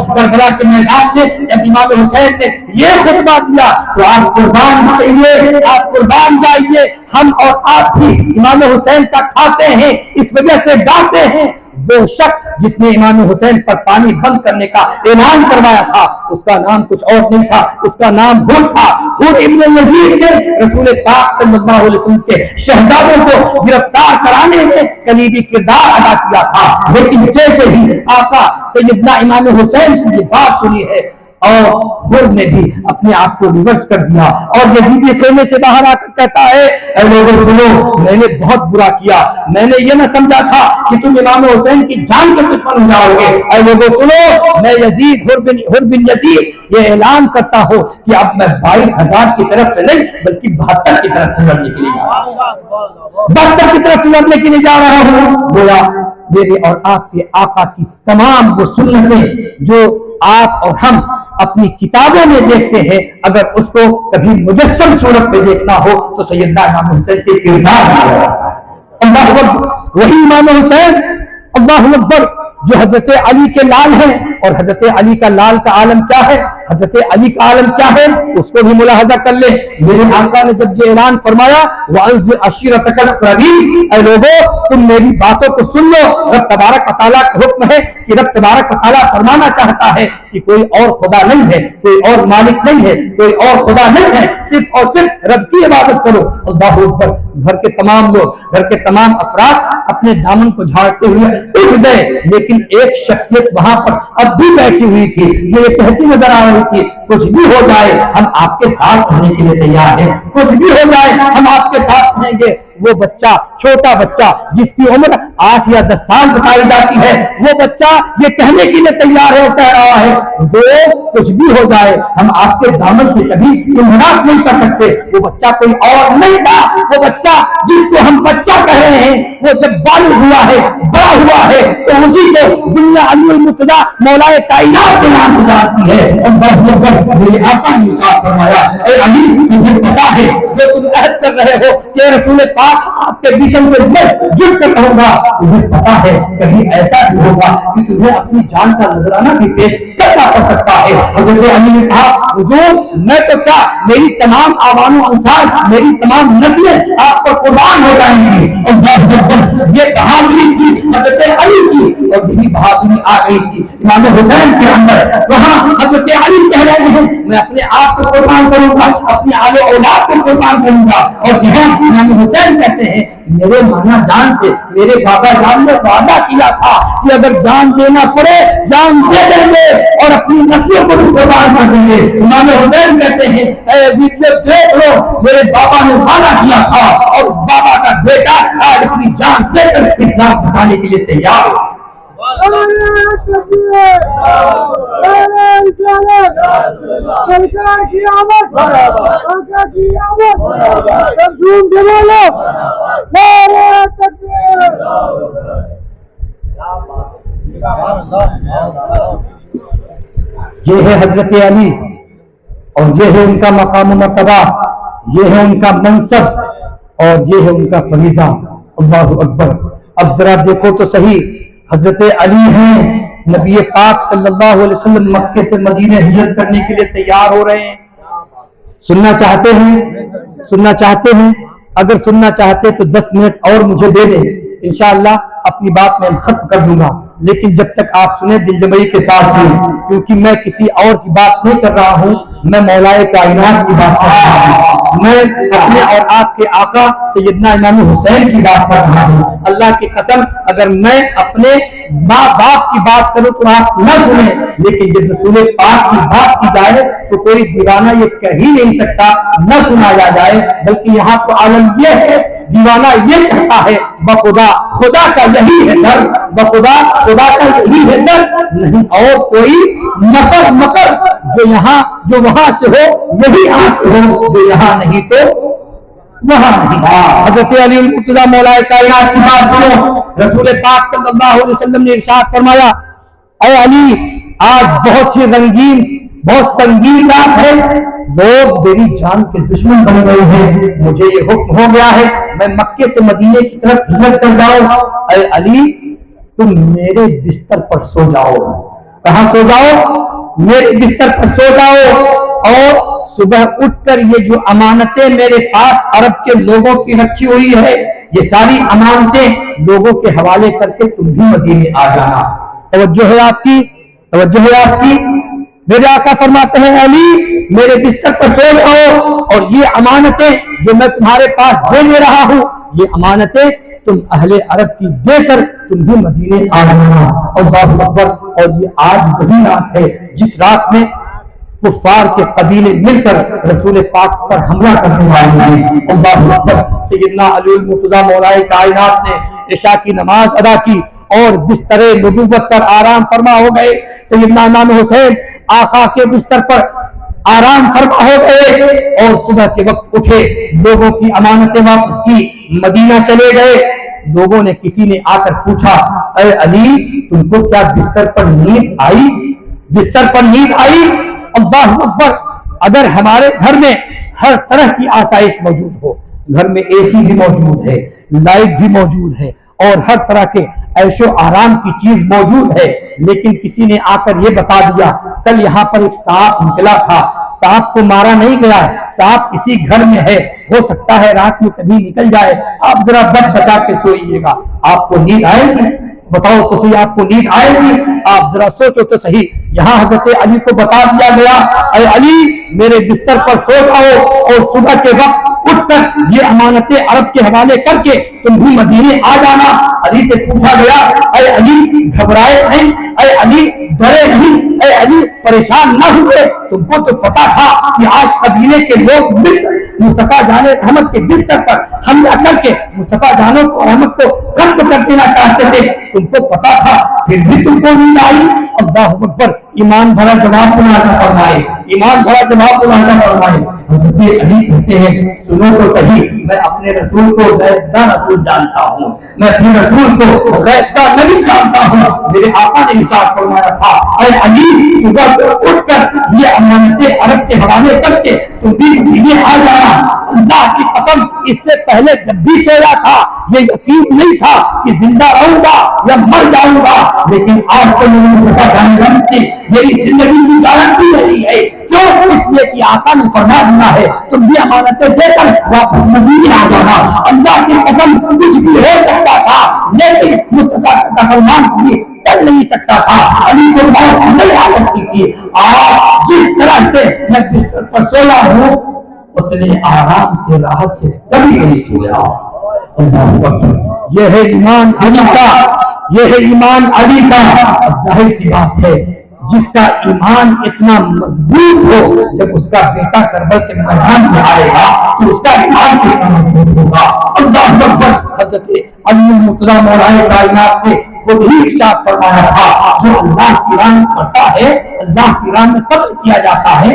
करबला के मैदान में जब इमाम हुसैन ने ये खुतबा दिया तो आप कुर्बान जाइए, आप कुर्बान जाइए, हम और आप भी इमाम हुसैन का खाते हैं, इस वजह से गाते हैं। वो शख्स जिसने इमाम हुसैन पर पानी बंद करने का ऐलान करवाया था, उसका नाम कुछ और नहीं था, उसका नाम हुर था। हुर इब्न यजीद ने रसूल पाक सल्लल्लाहु अलैहि वसल्लम के शहजादों को गिरफ्तार कराने में कलीदी किरदार अदा किया था। लेकिन जैसे ही आका सैयदना इमाम हुसैन की ये बात सुनी है, और हुर ने भी अपने आप को रिवर्स कर दिया और यजीदी खेमे से बाहर आकर कहता है, ऐ लोगों सुनो, मैंने बहुत बुरा किया, मैंने ये न समझा था कि तुम इमाम हुसैन की जान के दुश्मन हो जाओगे। ऐ लोगों सुनो, मैं यजीद हुर बिन यजीद ये ऐलान करता हूँ कि अब मैं 22,000 की तरफ से नहीं बल्कि 72 की तरफ से लड़ने के लिए जा रहा हूँ, 72 की तरफ से लड़ने के लिए जा रहा हूँ। गोया मेरे और आपके आका की तमाम वो सुन्नतें जो आप और हम अपनी किताबों में देखते हैं, अगर उसको कभी मुजस्सम सूरत में देखना हो तो सैयदना इमाम हुसैन के किरदार अल्लाहु अकबर। वही इमाम हुसैन अल्लाहु अकबर जो हजरत अली के लाल हैं, और हजरत अली का लाल का आलम क्या है, हजरत अली का आलम क्या है, उसको भी मुलाहजा कर ले। मेरे आका ने जब ये ऐलान फरमाया, वअंज़िर अशीरतकल अक़रबीन, ऐ लोगों तुम मेरी बातों को सुन लो। रब तबारक व तआला का हुक्म है कि रब तबारक व तआला फरमाना चाहता है कि कोई और खुदा नहीं है, कोई और मालिक नहीं है, कोई और खुदा नहीं है, सिर्फ और सिर्फ रब की इबादत करो। अल्लाहु अकबर। घर के तमाम लोग, घर के तमाम अफराद अपने दामन को झाड़ते हुए उठ गए, लेकिन एक शख्सियत वहां पर अब भी बैठी हुई थी, ये कहती नजर आ रही थी, कुछ भी हो जाए हम आपके साथ रहने के लिए तैयार हैं, कुछ भी हो जाए हम आपके साथ रहेंगे। वो बच्चा, छोटा बच्चा जिसकी उम्र 8 या 10 साल बताई जाती है, वो बच्चा ये कहने के लिए तैयार है, कह रहा है, जो कुछ भी हो जाए हम आपके दामन से कभी इन्हराफ नहीं कर सकते। वो बच्चा कोई और नहीं था, वो बच्चा जिसको हम बच्चा कह रहे हैं, वो जब बालिग हुआ है, बड़ा हुआ है, तो उसी को दुनिया अलीउल मुर्तजा मौलाए कायनात के नाम से जानती है। मेरे आका ने इरशाद फरमाया, ऐ अली मुझे पता है जो तुम अहद कर रहे हो कि रसूल आपके मिशन से मैं जुट कर रहूंगा, मुझे पता है कभी ऐसा भी होगा कि तुम्हें अपनी जान का नजराना भी पेश करना पड़ सकता है। हज़रत अली ने कहा, हुजूर मैं तो क्या, मेरी तमाम आवानो अंसार, मेरी तमाम नस्लें आप पर कुर्बान हो जाएंगी। और ये बहादुरी थी हज़रत अली की, और यही बहादुरी आ गई थी इमाम हुसैन के अंदर। वहां हज़रत अली कह रहे हैं, मैं अपने आप को कुर्बान करूंगा, अपने आले औलाद को कुर्बान करूंगा। और यहाँ इमाम हुसैन कहते हैं, मेरे नाना जान से, मेरे बाबा जान ने वादा किया था कि अगर जान देना पड़े जान दे देंगे और अपनी नस्लों को भी कुर्बान कर देंगे। इमाम हुसैन कहते हैं, देख लो मेरे बाबा ने वादा किया था और बाबा का बेटा आज अपनी जान देकर इस्लाम बताने के लिए तैयार है। सरकार की आमद, सरकार की आमद, सब झूम के बोलो, नारे तकबीर। ये है हजरत अली और ये है उनका मकाम मर्तबा, ये है उनका मनसब और ये है उनका फरीजा। अल्लाहु अकबर। अब जरा देखो तो सही, हजरत अली हैं نبی پاک صلی اللہ علیہ وسلم مکے سے مدینے ہجرت کرنے کے لیے تیار ہو رہے ہیں. سننا چاہتے ہیں اگر سننا چاہتے تو 10 منٹ اور مجھے دے دیں, انشاءاللہ اپنی بات میں ختم کر دوں گا. لیکن جب تک آپ سنیں دل جمعی کے ساتھ سنیں, کیونکہ میں کسی اور کی بات نہیں کر رہا ہوں, میں مولائے کائنات کی بات کر رہا ہوں, میں اپنے اور آپ کے آقا سیدنا امام حسین کی بات کر رہا ہوں. اللہ کی قسم اگر میں اپنے ماں باپ کی بات کروں تو آپ نہ سنیں, لیکن جب رسول پاک کی بات کی جائے تو کوئی دیوانہ یہ کہہ ہی نہیں سکتا نہ سنایا جائے, بلکہ یہاں تو عالم یہ ہے دیوانہ یہ کہتا ہے بخدا خدا کا یہی ہے ڈر, بخدا خدا کا یہی ہے ڈر, نہیں اور کوئی مکر جو وہاں سے ہو یہی آپ ہو, جو یہاں نہیں تو وہاں نہیں. حضرت علی المرتضیٰ مولائے کائنات کی بات سنو. رسول پاک صلی اللہ علیہ وسلم نے ارشاد فرمایا, اے علی آج بہت ہی رنگین بہت سنگین رات ہے, لوگ میری جان کے دشمن بن گئے ہیں, مجھے یہ حکم ہو گیا ہے میں مکے سے مدینے کی طرف ہجرت کر جاؤں. اے علی تم میرے بستر پر سو جاؤ. کہاں سو جاؤ؟ میرے بستر پر سو جاؤ, اور صبح اٹھ کر یہ جو امانتیں میرے پاس عرب کے لوگوں کی رکھی ہوئی ہے یہ ساری امانتیں لوگوں کے حوالے کر کے تم بھی مدینے آ جانا. توجہ ہے آپ کی. میرے آقا فرماتے ہیں علی میرے بستر پر سو جاؤ, اور یہ امانتیں جو میں تمہارے پاس دے رہا ہوں یہ امانتیں تم اہل عرب کی دے کر تم بھی مدینے آ جانا. اللہ اکبر. اور یہ آج وہی رات ہے جس رات میں کفار کے قبیلے مل کر رسول پاک پر حملہ کرنے والے ہیں. اللہ اکبر. سیدنا علی المرتضیٰ مولائے کائنات نے عشاء کی نماز ادا کی اور بستر نبوت پر آرام فرما ہو گئے. سیدنا امام حسین آقا کے بستر پر آرام فرما ہو گئے اور صبح کے وقت اٹھے, لوگوں کی امانتیں واپس کی, مدینہ چلے گئے. لوگوں نے کسی نے آ کر پوچھا, اے علی تم کو کیا بستر پر نیند آئی؟ اللہ اکبر. اگر ہمارے گھر میں ہر طرح کی آسائش موجود ہو, گھر میں اے سی بھی موجود ہے, لائٹ بھی موجود ہے, اور ہر طرح کے عیش و آرام کی چیز موجود ہے, لیکن کسی نے آ کر یہ بتا دیا کل یہاں پر ایک سانپ نکلا تھا, سانپ کو مارا نہیں گیا, سانپ اسی گھر میں ہے, ہو سکتا ہے رات میں کبھی نکل جائے, آپ ذرا بچا کے سوئیے گا. آپ کو نیند آئے گی؟ بتاؤ تو صحیح, آپ کو نیند آئے گی؟ آپ ذرا سوچو تو صحیح. یہاں حضرت علی کو بتا دیا گیا, اے علی میرے بستر پر سو جاؤ اور صبح کے وقت اٹھ کر یہ امانتیں عرب کے حوالے کر کے تم بھی مدینے آ جانا. علی سے پوچھا گیا, اے علی گھبرائے نہیں, اے علی ڈرے نہیں, اے علی پریشان نہ ہوئے, تم کو تو پتا تھا کہ آج قبیلے کے لوگ مل کر مصطفیٰ جان رحمت کے بستر پر حملہ کر کے مصطفیٰ جان رحمت کو ختم کر دینا چاہتے تھے, تم کو پتا تھا, پھر بھی تم کو نیند آئی. اللہ اکبر. ایمان بھرا جواب فرمائے, ایمان بھرا جواب فرمائے. حضرت علی کہتے ہیں سنو تو صحیح, میں اپنے رسول کو غیبدہ رسول جانتا ہوں, میں اپنے رسول کو غیبدہ نبی جانتا ہوں. میرے آقا نے ارشاد فرمایا تھا, اے علی صبح کو اٹھ کر یہ امانتیں عرب کے حوالے کر کے تم بھی مدینے آ جانا. اللہ کی قسم اس سے پہلے جب بھی سویا تھا یہ یقین نہیں تھا کہ زندہ رہوں گا یا مر جاؤں گا, لیکن آج تو میری زندگی کی گارنٹی رہی ہے. کیوں؟ اس لیے کہ آقا نے فرما دیا ہے تم بھی امانتیں دے کر واپس مدینے آ جانا. اللہ کی قسم کچھ بھی ہو سکتا تھا, لیکن مصطفیٰ کا فرمان بھی کر نہیں سکتا تھا. علی کو موت نہیں آ سکتی تھی. آج جس طرح سے میں بستر پر سویا ہوں اتنے آرام سے راحت سے کبھی نہیں سویا. یہ ہے ایمان علی کا, یہ ہے ایمان علی کا. ظاہر سی بات ہے جس کا ایمان اتنا مضبوط ہو, جب اس کا بیٹا کربلا کے میدان میں آئے گا تو اس کا ایمان کتنا مضبوط ہوگا. اللہ اکبر. حضرت علی المرتضیٰ مولائے کائنات نے خود ہی ارشاد فرمایا تھا, جو اللہ کی راہ میں پڑتا ہے اللہ کی راہ میں قتل کیا جاتا ہے,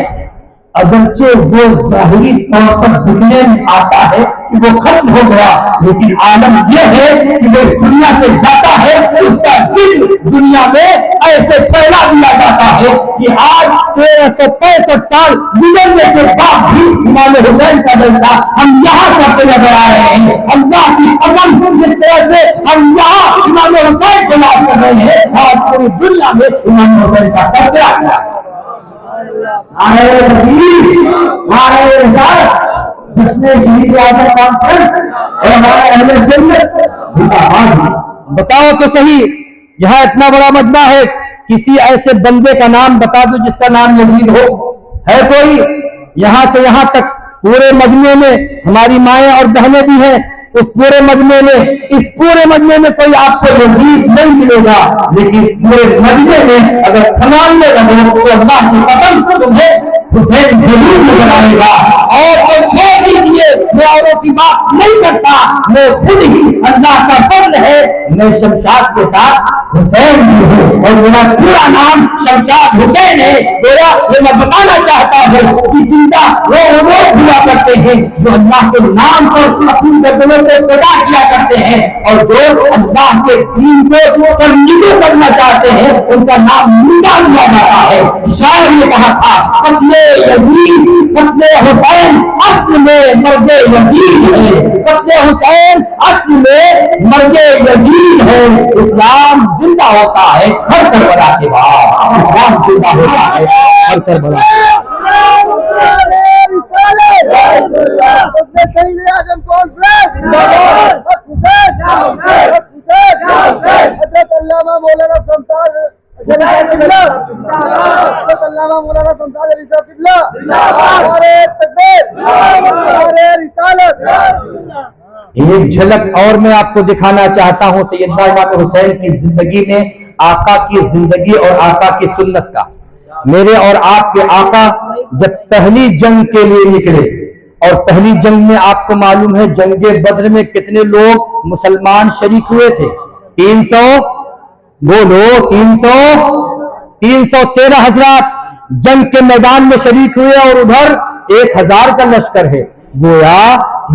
اگرچہ وہ ظاہری طور پر دکھنے میں آتا ہے कि वो खत्म हो गया, लेकिन आलम यह है कि वो इस दुनिया से जाता है, उसका जिक्र दुनिया में ऐसे फैला दिया जाता है कि आज 1365 साल गुजरने के बाद भी इमाम हुसैन का जलसा हम यहाँ करते नजर आ रहे हैं। अल्लाह की कसम, जिस तरह से हम यहाँ इमाम हुसैन को याद कर रहे हैं, आज पूरी दुनिया में इमाम हुसैन का टकरा गया। बताओ तो सही, यहाँ इतना बड़ा मजमा है, किसी ऐसे बंदे का नाम बता दो जिसका नाम यजीद हो। है कोई? यहाँ से यहाँ तक पूरे मजमे में हमारी माएँ और बहनें भी हैं, उस पूरे मजमे में, इस पूरे मजमे में कोई आपको यजीद नहीं मिलेगा, लेकिन इस पूरे मजमे में अगर खनालने लगे तो अल्लाह की कसम तुम्हें हुसैन जरूर नजर आएगा। और तो छोड़ दीजिए, मैं औरों की बात नहीं करता, मैं खुद ही अल्लाह का फर्ज है, मैं शमशाद के साथ हुसैन भी हूँ और मेरा पूरा नाम शमशाद हुसैन है। मेरा ये मैं बताना चाहता हूँ कि जिंदा वो लोग हुआ करते हैं जो अल्लाह के नाम पर अपनी गर्दनों को पैदा किया करते हैं, और जो अल्लाह के दीन को संजीदा करना चाहते हैं उनका नाम मुंडा लिया जाता है। शायर ने कहा था, कत्ले यजीद कत्ले हुसैन अस्ल में मर्दे यजीद है, कत्ले हुसैन अस्ल में मर्दे यजीद है। इस्लाम जिंदा होता है हर करबला के बाद, इस्लाम जिंदा होता है हर करबला के बाद। एक झलक और मैं आपको दिखाना चाहता हूँ सैयदना इमाम हुसैन की जिंदगी में आका की जिंदगी और आका की सुन्नत का। मेरे और आपके आका जब पहली जंग के लिए निकले, और पहली जंग में आपको मालूम है जंगे बद्र में कितने लोग मुसलमान शरीक हुए थे? 300 बोलो 313 हजरात जंग के मैदान में शरीक हुए, और उधर 1000 का लश्कर है। गोया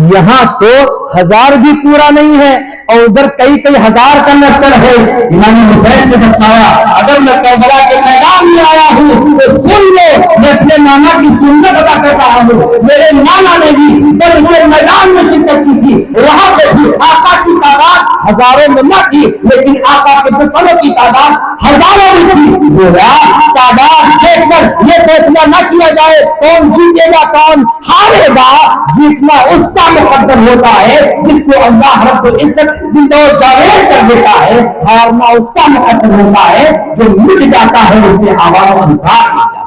यहाँ तो 1000 भी पूरा नहीं है और उधर कई हजार का लश्कर है। इमाम हुसैन ने बताया, अगर मैं करबला के मैदान में आया हूँ तो सुन लो, मैं अपने नाना की सुन्नत अदा कर रहा हूँ। मेरे नाना ने भी बद्र के मैदान में शिरकत की थी, वहां पे भी आका की तादाद हजारों में न थी, लेकिन आका के दुश्मनों की तादाद हजारों में थी। बोला तादाद देखकर ये फैसला न किया जाए कौन जीतेगा कौन हारेगा, जीतना उसका मुकद्दर होता है जिसको अल्लाह रब्बुल इज्जत जिंदा और जावेद कर देता है, हारना उसका मुकद्दर होता है जो मिट जाता है उसके आवाज़ अनुसार मिट जाता है।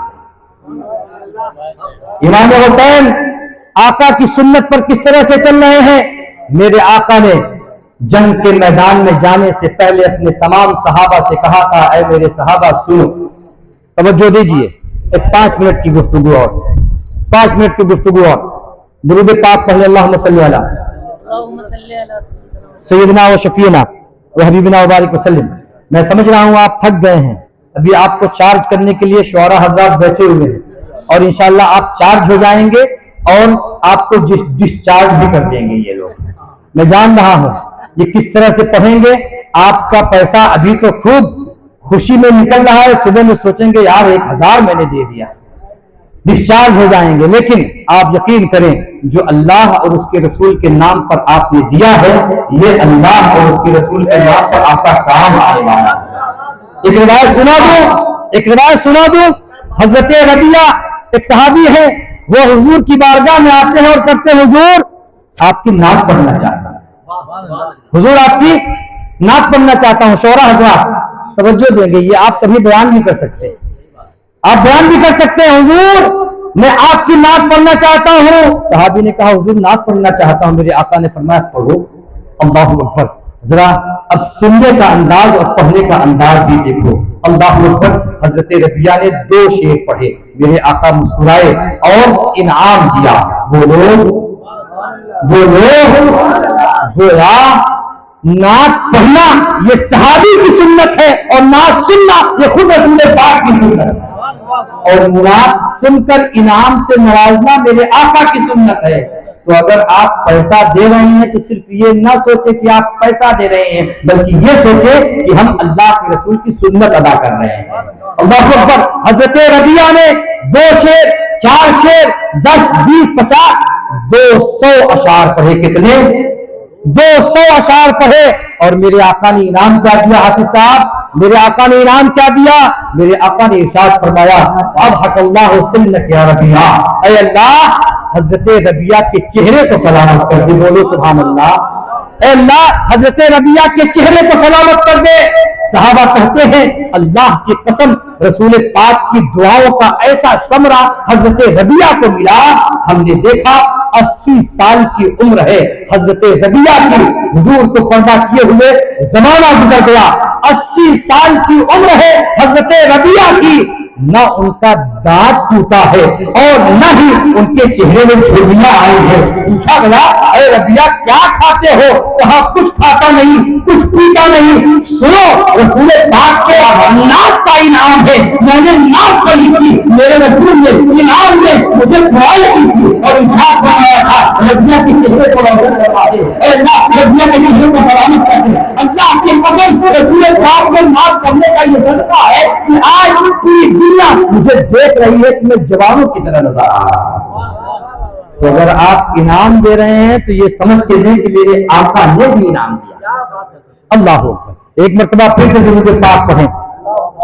इमाम हुसैन आका की सुन्नत पर किस तरह से चल रहे हैं? मेरे आका ने जंग के मैदान में जाने से पहले अपने तमाम सहाबा से कहा था, ऐ मेरे सहाबा सुनो, तवज्जो दीजिए, एक 5 मिनट की गुफ्तगू और 5 मिनट की गुफ्तगू और दुरूद पाक पढ़े, अल्लाहुम्मा सल्ली अला सैयदना व शफीना व हबीबना व बारिक वसल्लम। मैं समझ रहा हूँ आप थक गए हैं, अभी आपको चार्ज करने के लिए शुआरा हज़रात बैठे हुए हैं और इंशाअल्लाह आप चार्ज हो जाएंगे और आपको डिस्चार्ज भी कर देंगे ये लोग। मैं जान रहा हूँ ये किस तरह से पढ़ेंगे, आपका पैसा अभी तो खूब खुशी में निकल रहा है, सुबह में सोचेंगे यार 1000 मैंने दे दिया, डिस्चार्ज हो जाएंगे। लेकिन आप यकीन करें जो अल्लाह और उसके रसूल के नाम पर आपने दिया है, ये अल्लाह और उसके रसूल के नाम पर आपका काम आने वाला है। एक रिवायत सुना दो, हजरत रबिया एक सहाबी है, वो हुजूर की बारगाह में आते हैं और कहते हैं हुजूर आपकी नात पढ़ना चाहता हूं, हुजूर आपकी नात पढ़ना चाहता हूं। शौरा हजरात तवज्जो देंगे, ये आप कभी बयान भी कर सकते हैं, आप बयान भी कर सकते हैं, हुजूर मैं आपकी नात पढ़ना चाहता हूँ। सहाबी ने कहा हुजूर नात पढ़ना चाहता हूँ। मेरे आका ने फरमाया पढ़ो, अल्लाहु अकबर। जरा अब सुनने का अंदाज और पढ़ने का अंदाज भी देखो। अल्लाहु अकबर। हजरत रबिया ने 2 शेर पढ़े, मेरे आका मुस्कुराए और इनाम दिया। बोलो गोया नात पढ़ना ये सहाबी की सुन्नत है और नात सुनना ये खुद रसूल पाक की सुन्नत है, और नात सुनकर इनाम से नवाजना मेरे आका की सुन्नत है। تو अगर आप पैसा दे रहे हैं तो सिर्फ ये ना सोचे कि आप पैसा दे रहे हैं, बल्कि ये सोचे कि हम अल्लाह के रसूल की सुन्नत अदा कर रहे हैं। अल्लाहू अकबर। हजरत रबिया ने 2 शेर, 4 शेर, 10, 20, 50, 200 अशार पढ़े। कितने? 200 अशार पढ़े। और मेरे आका ने इनाम क्या दिया? हाफिज साहब, मेरे आका ने इनाम क्या दिया? मेरे आका ने इरशाद फरमाया, अब हकल्लाहु सिन्नक या रबिया, ऐ अल्लाह हजरत रबिया के चेहरे को सलामत कर दे। बोलो सुभान अल्लाह। ऐ अल्लाह हजरत रबिया के चेहरे को सलामत कर दे। सहाबा कहते हैं, अल्लाह की कसम, रसूल पाक की दुआओं का ऐसा समरा हजरत रबिया को मिला। हमने देखा 80 साल की उम्र है हजरत रबिया की, हुजूर को पर्दा किए हुए जमाना गुजर गया। 80 साल की उम्र है हजरत रबिया की, न उनका दांत टूटा है और न ही उनके चेहरे में झुर्रियां आई है। पूछा गया, अरे रबिया क्या खाते हो? कहा कुछ खाता नहीं, कुछ पीता नहीं। सुनो, रसूल पाक के नाक का इनाम है, मैंने नाक करी थी, मेरे रसूल ने इनाम में मुझे दुआएं की थी और इरशाद फरमाया था, रबिया के चेहरे को रोशन करवा दे, अल्लाह रबिया के चेहरे को सलामत कर दे। अल्लाह की कसम, रसूल पाक के नाक करने का ये सदका है कि आज पूरी दुनिया मुझे देख रही है कि मैं जवानों की तरह नजर आ रहा हूं। तो अगर आप इनाम दे रहे हैं तो ये समझ के दें कि मेरे आका ने भी इनाम दिया। अल्लाह अकबर। एक मरतबा फिर से दुरूद पाक पढ़ें।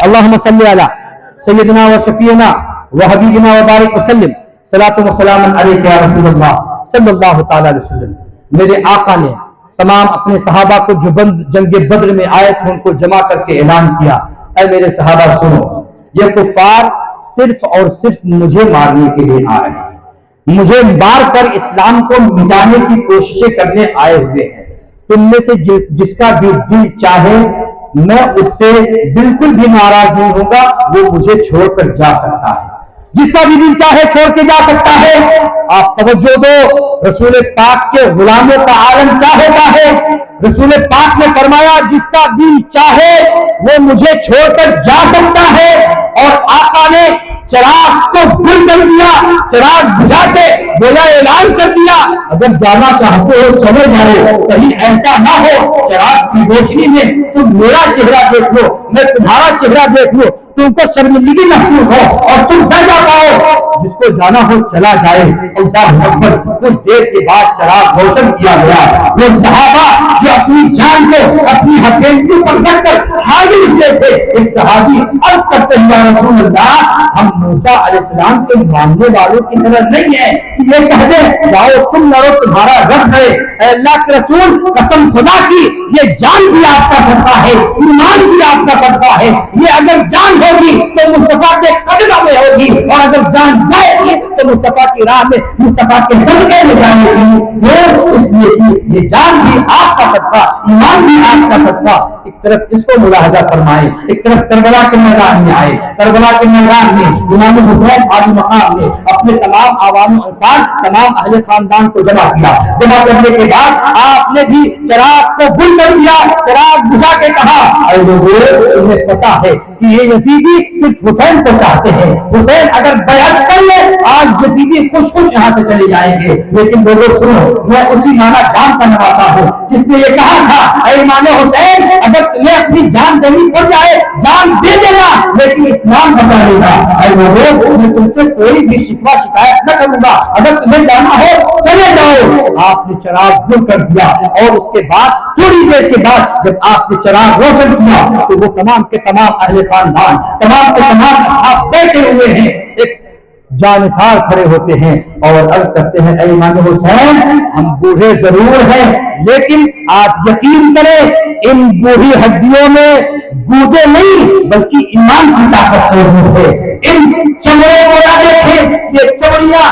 अल्लाहुम्मा सल्ली अला सय्यदिना व शफीना व हबीबिना व बारिक वसल्लिम सलातु व सलामन अलैका या रसूलल्लाह सल्लल्लाहु तआला अलैहि वसल्लम। मेरे आका ने तमाम अपने सहाबा को जो जंग बद्र में आए थे उनको जमा करके ऐलान किया, ऐ मेरे सहाबा सुनो, ये कुफार सिर्फ और सिर्फ मुझे मारने के लिए आए हैं, मुझे मारकर इस्लाम को मिटाने की कोशिशें करने आए हुए हैं। तुम में से जिसका भी दिल चाहे मैं उससे बिल्कुल भी नाराज नहीं होगा, वो मुझे छोड़कर जा सकता है। जिसका भी दिल चाहे छोड़ के जा सकता है। आप तवज्जो दो, रसूल पाक के गुलामों का आलम क्या होता है? रसूल पाक ने फरमाया, जिसका दिल चाहे वो मुझे छोड़कर जा सकता है। और आका ने चराग को गुल कर दिया, चराग बुझा के बोला, ऐलान कर दिया, अगर जाना चाहते हो चले जाओ, कहीं ऐसा ना हो चराग की रोशनी में तुम मेरा चेहरा देख लो, मैं तुम्हारा चेहरा देख लो, तुमको शर्मिंदगी महसूस हो और तुम डर जा पाओ। जिसको जाना हो चला जाए। अल्लाह अकबर। कुछ देर के बाद चराग रोशन किया गया। वो सहाबा जो अपनी जान को अपनी हथेली पर रखकर हाजिर हुए थे, एक सहाबी अर्ज करते हैं, या रसूल अल्लाह, हम मूसा अलैहिस्सलाम के मानने वालों की तरह नहीं है कि ये कह दे जाओ तुम लड़ो तुम्हारा रब है। अल्लाह के रसूल, कसम खुदा की, ये जान भी आपका सदका है, ईमान भी आपका सदका है। ये अगर जान होगी तो मुस्तफा के कदम में होगी, और अगर जान जाएगी तो मुस्तफा की राह में मुस्तफा के सदके में जाएगी। वो इसलिए कि ये जान भी आपका सदका, ईमान भी आपका सदका। एक तरफ इसको मुलाहजा फरमाए, एक तरफ करबला के मैदान में आए। करबला के मैदान में इमाम हुसैन आदि मकाम ने अपने तमाम आवाम अंसार, तमाम अहले खानदान को जमा किया। जमा करने के बाद आपने भी चराग को गुल कर दिया, चराग बुझा के कहा, अरे लोगों, तुम्हें पता है कि ये यजीदी सिर्फ हुसैन को चाहते हैं। हुसैन अगर बैअत कर ले, आज यजीदी खुश खुश यहाँ से चले जाएंगे। लेकिन लोगों सुनो, मैं उसी नाना जान का नवासा हूँ जिसने ये कहा था, अरे इमाम हुसैन, अगर तुम्हें अपनी जान देनी पड़ जाए जान दे देना, लेकिन इस्लाम बचा लेगा। अरे लोगों, मैं तुमसे कोई भी शिकवा शिकायत न करूंगा, अगर तुम्हें जाना हो चले जाओ। आपने चराग गुल कर दिया और उसके बाद थोड़ी देर के बाद जब आपने चराग रोशन किया तो वो तमाम के तमाम अहले खानदान, तमाम के तमाम आप बैठे हुए हैं, एक जानिसार खड़े होते हैं और अर्ज करते हैं, ऐ इमाम हुसैन, हम बूढ़े जरूर हैं, लेकिन आप यकीन करें इन बूढ़ी हड्डियों में गूदे नहीं बल्कि ईमान की ताकत मौजूद है। इन चमड़े को ना देखें, ये चमड़ियां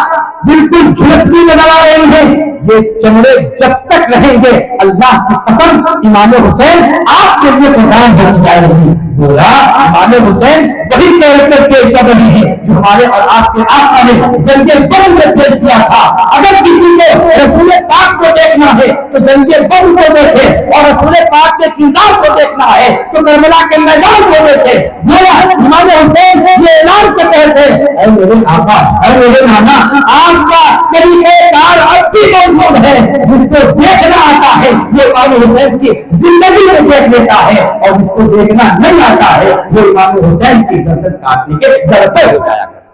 बिल्कुल झुलसती नजर आ रही हैं। ये चमड़े जब तक रहेंगे, अल्लाह की कसम, इमाम हुसैन आपके लिए कुर्बान होती जाएगी। बोला, इमाम हुसैन वही कैरेक्टर पेश कर रही है जो हमारे और आपके आका ने जंगे बद्र में पेश किया था। अगर किसी को रसूल पाक को देखना है तो जंगे बद्र को देखे, और रसूल पाक के किरदार को देखना है तो करबला के मैदान को देखे। बोला, इमाम हुसैन یہ اعلان کر رہے تھے اے میرے آقا اے میرے نانا آپ کا طریقہ کار اب بھی موجود ہے، جس کو دیکھنا آتا ہے یہ امام حسین کی زندگی میں دیکھ لیتا ہے، اور جس کو دیکھنا نہیں آتا ہے وہ امام حسین کی گردن کاٹنے کے در پہ ہو جایا کرتا۔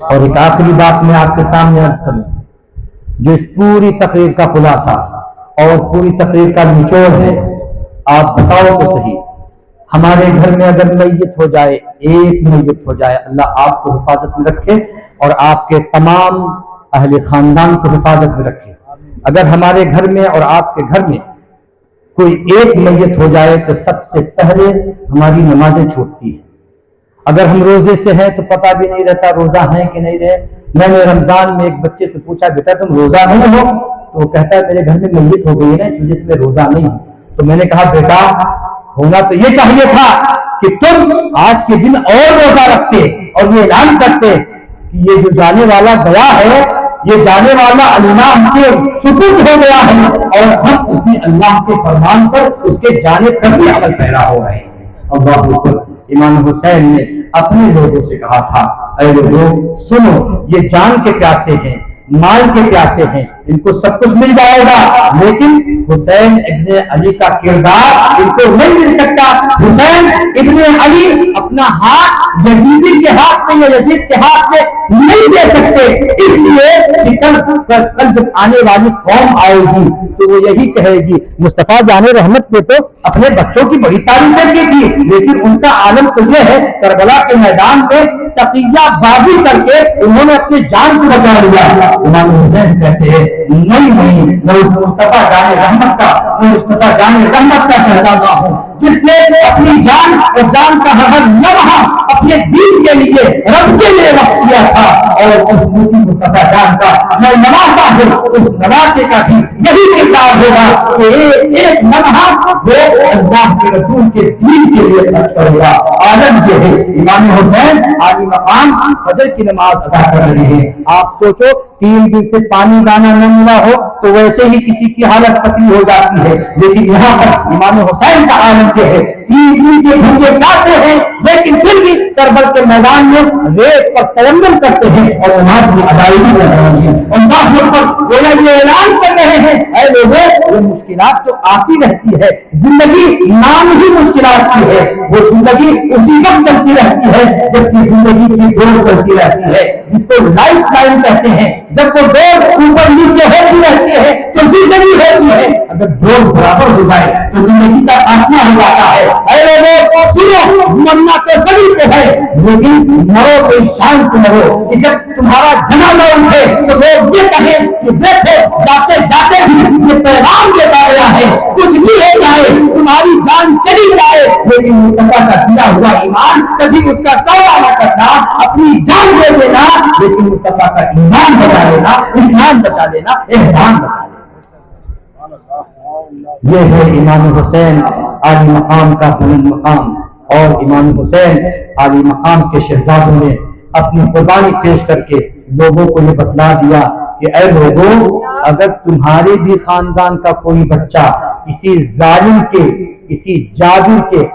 اور ایک آخری بات میں آپ کے سامنے عرض کروں جو اس پوری تقریر کا خلاصہ اور پوری تقریر کا نچوڑ ہے، آپ بتاؤ تو صحیح، ہمارے گھر میں اگر میت ہو جائے، ایک میت ہو جائے، اللہ آپ کو حفاظت میں رکھے اور آپ کے تمام اہل خاندان کو حفاظت میں رکھے۔ اگر ہمارے گھر میں اور آپ کے گھر میں کوئی ایک میت ہو جائے تو سب سے پہلے ہماری نمازیں چھوٹتی ہیں۔ اگر ہم روزے سے ہیں تو پتہ بھی نہیں رہتا روزہ ہیں کہ نہیں رہے۔ میں نے رمضان میں ایک بچے سے پوچھا بیٹا تم روزہ نہیں ہو؟ تو وہ کہتا ہے میرے گھر میں میت ہو گئی ہے نا اس وجہ سے میں روزہ نہیں ہوں۔ تو میں نے کہا بیٹا ہونا تو یہ چاہیے تھا کہ تم آج کے دن اور روزہ رکھتے اور یہ اعلان کرتے کہ یہ جو جانے والا گیا ہے، یہ جانے والا اللہ کے سپرد ہو گیا ہے اور ہم اسی اللہ کے فرمان پر اس کے جانے پر بھی عمل پیرا ہو رہے ہیں۔ اللہ اکبر۔ امام حسین نے اپنے لوگوں سے کہا تھا اے لوگوں سنو، یہ جان کے پیاسے ہیں، مال کے پیاسے ہیں، ان کو سب کچھ مل جائے گا، لیکن حسین ابن علی کا کردار ان کو نہیں مل سکتا۔ حسین ابن علی اپنا ہاتھ یزید کے ہاتھ میں یا یزید کے ہاتھ میں نہیں دے سکتے، اس لیے کل جب آنے والی قوم آئے گی تو وہ یہی کہے گی مصطفیٰ جان رحمت نے تو اپنے بچوں کی بڑی تعریفیں کی تھی، لیکن ان کا عالم تو یہ ہے کربلا کے میدان میں تقیہ بازی کر کے انہوں نے اپنی جان کو بچا لیا۔ امام حسین کہتے ہیں نہیں میں اس مصطفیٰ جان رحمت کا، میں مصطفیٰ جان رحمت کا شہزادہ ہوں جس نے اپنی جان اور جان کا ہر لمحہ اپنے دین کے لیے رب کے لیے وقت کیا تھا، اور اس مصطفیٰ جان کا میں نوازا ہوں، اس نوازے کا بھی یہی کردار ہوگا کہ ایک لمحہ وہ اللہ کے رسول کے دین کے لیے خرچ کرے گا۔ عالم یہ ہے امام حسین عالی مقام فجر کی نماز ادا کر رہے ہیں۔ آپ سوچو 3 دن سے پانی دانا نہ ملا ہو تو ویسے ہی کسی کی حالت پتلی ہو جاتی ہے، لیکن یہاں پر امام حسین کا عالم یہ ہے 3 دن کے بھوکے پیاسے ہیں لیکن پھر بھی کربلا کے میدان میں ریت پر تیمم کرتے ہیں اور نماز میں ادائیگی کر رہے ہیں، اللہ پر وہ یہ اعلان کر رہے ہیں اے لوگوں وہ مشکلات تو آتی رہتی ہے، زندگی نام ہی مشکلات کی ہے، وہ زندگی اسی وقت چلتی رہتی ہے جبکہ زندگی کی دوڑ چلتی رہتی ہے جس کو لائف لائن کہتے ہیں۔ جب وہ دوڑ اوپر نیچے ہوتی رہتی ہے تو زندگی ہوتی ہے، اگر دوڑ برابر ہو جائے تو زندگی کا خاتمہ ہو جاتا ہے۔ اے لوگوں سنو، مرنا تو سبھی کو ہے لیکن مرو تو اس شان سے مرو کہ جب تمہارا جنازہ اٹھے تو لوگ یہ کہیں کہ دیکھو جاتے جاتے بھی یہ پیغام دیتا گیا ہے کچھ بھی ہو جائے تمہاری جان چلی جائے لیکن مصطفیٰ کا دیا ہوا ایمان کبھی اس کا سودا نہ کرنا، اپنی جان دے دینا لیکن مصطفیٰ کا ایمان بچا لینا، اسلام بچا لینا، احسان بچا لینا۔ یہ ہے امام حسین عالی مقام کا بلند مقام، اور امام حسین عالی مقام کے شہزادوں نے اپنی قربانی پیش کر کے لوگوں کو یہ بتلا دیا کہ اے لوگوں اگر تمہارے بھی خاندان کا کوئی بچہ کسی ظالم کے، کسی جادو کے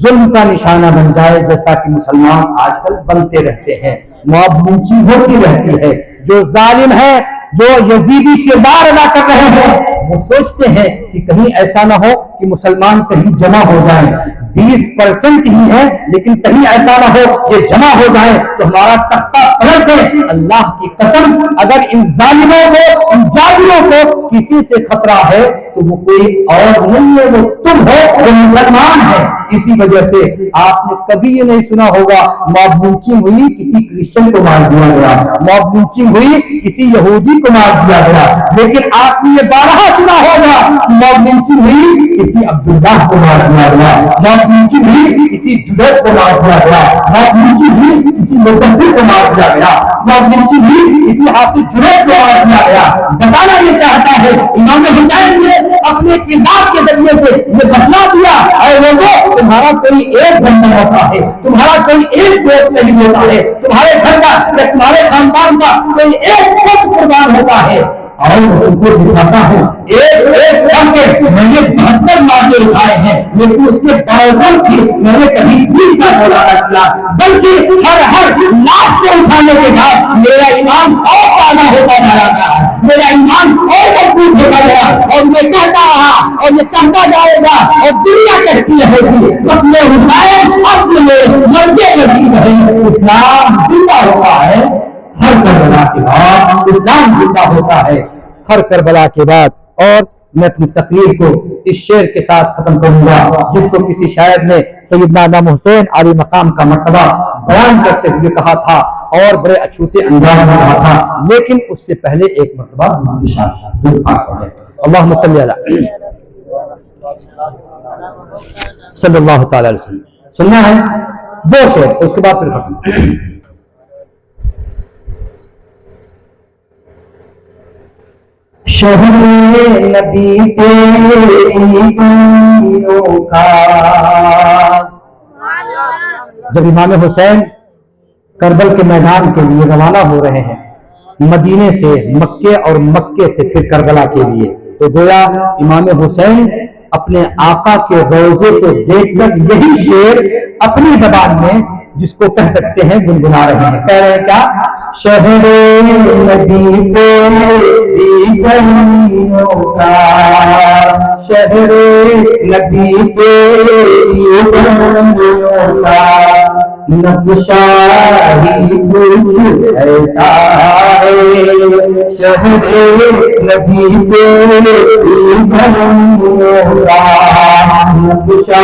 ظلم کا نشانہ بن جائے، جیسا کہ مسلمان آج کل بنتے رہتے ہیں، مواب اونچی ہوتی رہتی ہے، جو ظالم ہے جو یزیدی کردار ادا کر رہے ہیں وہ سوچتے ہیں کہ کہیں ایسا نہ ہو کہ مسلمان کہیں جمع ہو جائیں، 20% ہی ہے لیکن کہیں ایسا نہ ہو یہ جمع ہو جائے تو ہمارا تختہ پلٹ دے۔ اللہ کی قسم اگر ان ظالموں کو، ان جادوؤں کو کسی سے خطرہ ہے تو وہ کوئی اور نہیں ہے، وہ تم ہو جو مسلمان ہے۔ اسی وجہ سے آپ نے کبھی یہ نہیں سنا ہوگا موب لنچنگ ہوئی کسی کرسچن کو مار دیا گیا، موب لنچنگ ہوئی کسی یہودی کو مار دیا گیا، لیکن آپ نے یہ بارہا سنا ہوگا موب لنچنگ ہوئی کسی عبداللہ کو مار دیا گیا، موب لنچنگ ہوئی کسی جبیر کو مار دیا گیا، موب لنچنگ ہوئی کسی مدثر کو مار دیا گیا، موب لنچنگ ہوئی کسی حافظ جنید کو مار دیا گیا۔ بتانا یہ چاہتا ہے امام حسین نے اپنے کردار کے ذریعے سے یہ بتلا دیا اے لوگوں تمہارا کوئی ایک بندہ ہوتا ہے، تمہارا کوئی ایک دوست نہیں ہوتا ہے، تمہارے گھر کا یا تمہارے خاندان کا کوئی ایک وقت قربان ہوتا ہے اور उनको दिखाता हूँ एक एक करके मैंने 72 मार्के उठाए हैं, लेकिन उसके बावजूद भी मैंने कभी दिल का दौराना किया, बल्कि हर लाश को उठाने के बाद मेरा ईमान और ताजा होता जा रहा है, मेरा ईमान और मजबूत होता गया और मैं कहता रहा और ये कहता जाएगा और दुनिया कहती होगी अपने हुसैन असल में मरते नहीं रहे। इस्लाम जिंदा होता है हर करबला के बाद, इस्लाम जिंदा होता है हर करबला के बाद। और मैं अपनी तकरीर को इस शेर के साथ खत्म करूंगा जिसको किसी शायर ने सैयदना इमाम हुसैन आली मकाम का मर्तबा बयान करते हुए कहा था और बड़े अछूते अंदाज में कहा था, लेकिन उससे पहले एक मर्तबा अल्लाहुम्मा सल्ली अला सल्लल्लाहु तआला अलैहि वसल्लम सुनना है। 2 शेर उसके बाद फिर खत्म। शहर नबी तेरी गलियों का, जब इमाम हुसैन करबल के मैदान के लिए रवाना हो रहे हैं मदीने से मक्के और मक्के से फिर करबला के लिए, तो गोया इमाम हुसैन अपने आका के रोजे को देखकर यही शेर अपनी जबान में जिसको कह सकते हैं गुनगुना रहे हैं। कह रहे हैं क्या? शहरे नबी तेरी गलियों का, शहरे नबी तेरी गलियों का, नक्शा ही कुछ ऐसा है, शहरे नबी तेरी गलियों का, नक्शा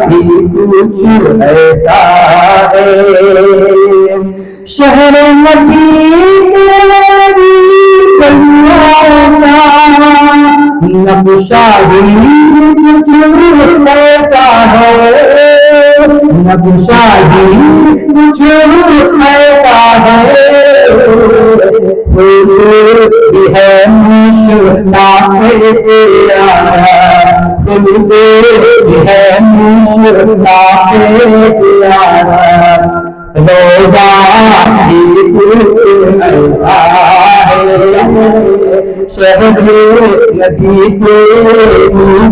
ही कुछ ऐसा है, शहर नबी तेरी गलियों का, नक्शा ही कुछ ऐसा है, नक्शा ही कुछ ऐसा है, खुद है मुश्ताक़ से आया, खुद है मुश्ताक़ से आया, रोज़ा ही कुछ ऐसा है, शहर नबी तेरी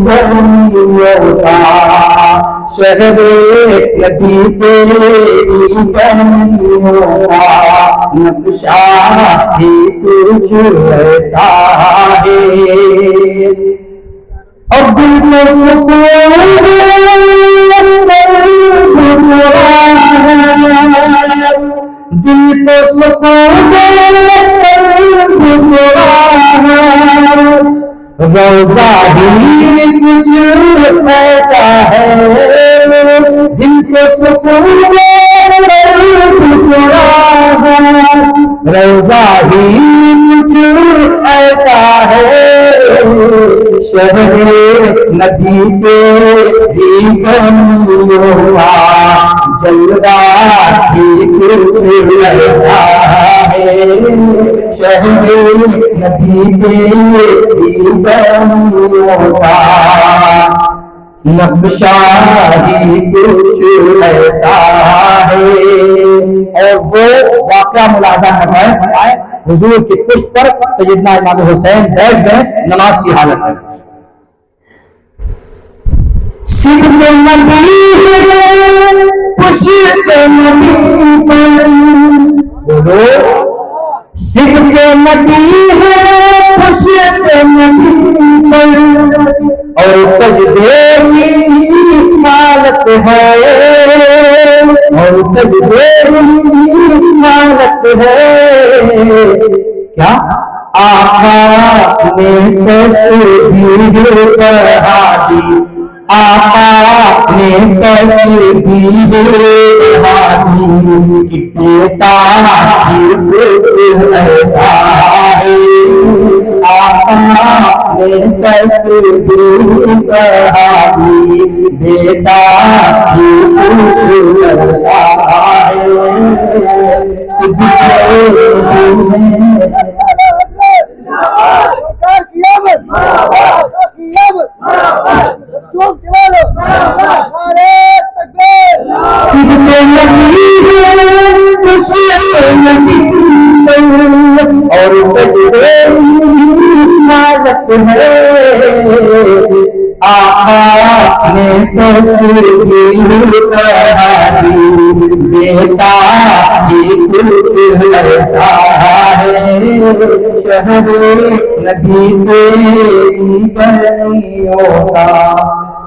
गलियों का, शहर नबी तेरी गलियों का, नक्शा ही कुछ ऐसा है, और दिल को सुकून दिल को सुकून रोज़ा ही कुछ ऐसा है, दिल को सुकून रोज़ा ही कुछ ऐसा है, शहर नबी तेरी गलियों का, जलवा ही कुछ ऐसा है, शहर नबी तेरी गलियों का, नक्शा ही कुछ ऐसा है। और वो वाक़या मुलाज़ा करवाए हुजूर की पुश्त पर सैयदना इमाम हुसैन बैठ गए नमाज की हालत में। सिद्ध नबी पुश्त नबी पर, बोलो सिद्ध नबी है पुश्त नबी पर, और सजदे की हालत है, और सजदे की हालत है, क्या आका ने तस्बीह पढ़ा दी, आका ने तस्बीह पढ़ा दी, कि बेटा कुछ ऐसा है, आका ने तस्बीह पढ़ा दी, बेटा कुछ ऐसा और सजदे है, आका ने तस्वीर कहानी, बेटा ये कुछ ऐसा है, शहर नबी तेरी बनियों का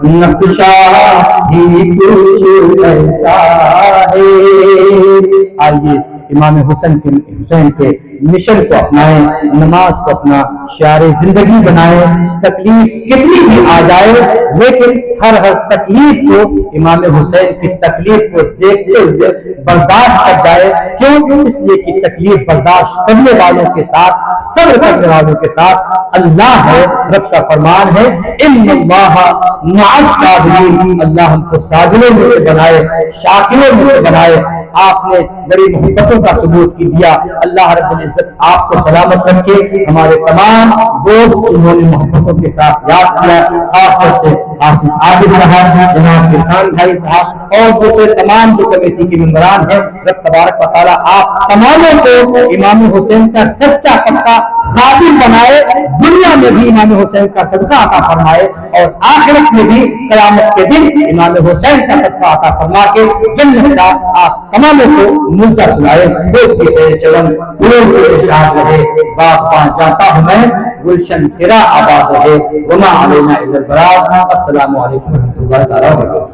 नक्शा ही कुछ ऐसा है। आइए इमाम हुसैन के मिशन को अपनाएं, नमाज को अपना शियारे जिंदगी बनाएं। तकलीफ कितनी भी आ जाए, लेकिन हर तकलीफ को इमाम हुसैन की तकलीफ को देखते हुए बर्दाश्त कर जाए। क्यों? इसलिए कि तकलीफ बर्दाश्त करने वालों के साथ, सब्र करने वालों के साथ अल्लाह है। रब का फरमान है, इन्नल्लाह मअस साबिरीन, अल्लाह हमको साबिरों में से बनाए, शाकिरों में से बनाए। आपने बड़ी मोहब्बतों का सबूत की दिया। अल्लाह रब्बुल इज्जत आपको सलामत रखे। हमारे तमाम दोस्त उन्होंने मोहब्बतों के साथ याद किया, खासतौर से हाफिज आदिल साहब, जनाब इरफान भाई साहब और दूसरे तमाम जो कमेटी के मेंबरान हैं। रब तबारक व तआला आप तमामों को इमाम हुसैन का सच्चा पक्का खादिम बनाए, दुनिया में भी इमाम हुसैन का सदका अता फरमाए और आखिरत में भी क़यामत के दिन इमाम हुसैन का सदका अता फरमा के जन्नत का आप तमामों को मुद्दा सुनाए। चरण रहे, बागबान जाता हूँ मैं, गुलशन तेरा आबाद रहे। वमा अलैना इल्लल बलाग। अस्सलामु अलैकुम व रहमतुल्लाहि व बरकातुहू।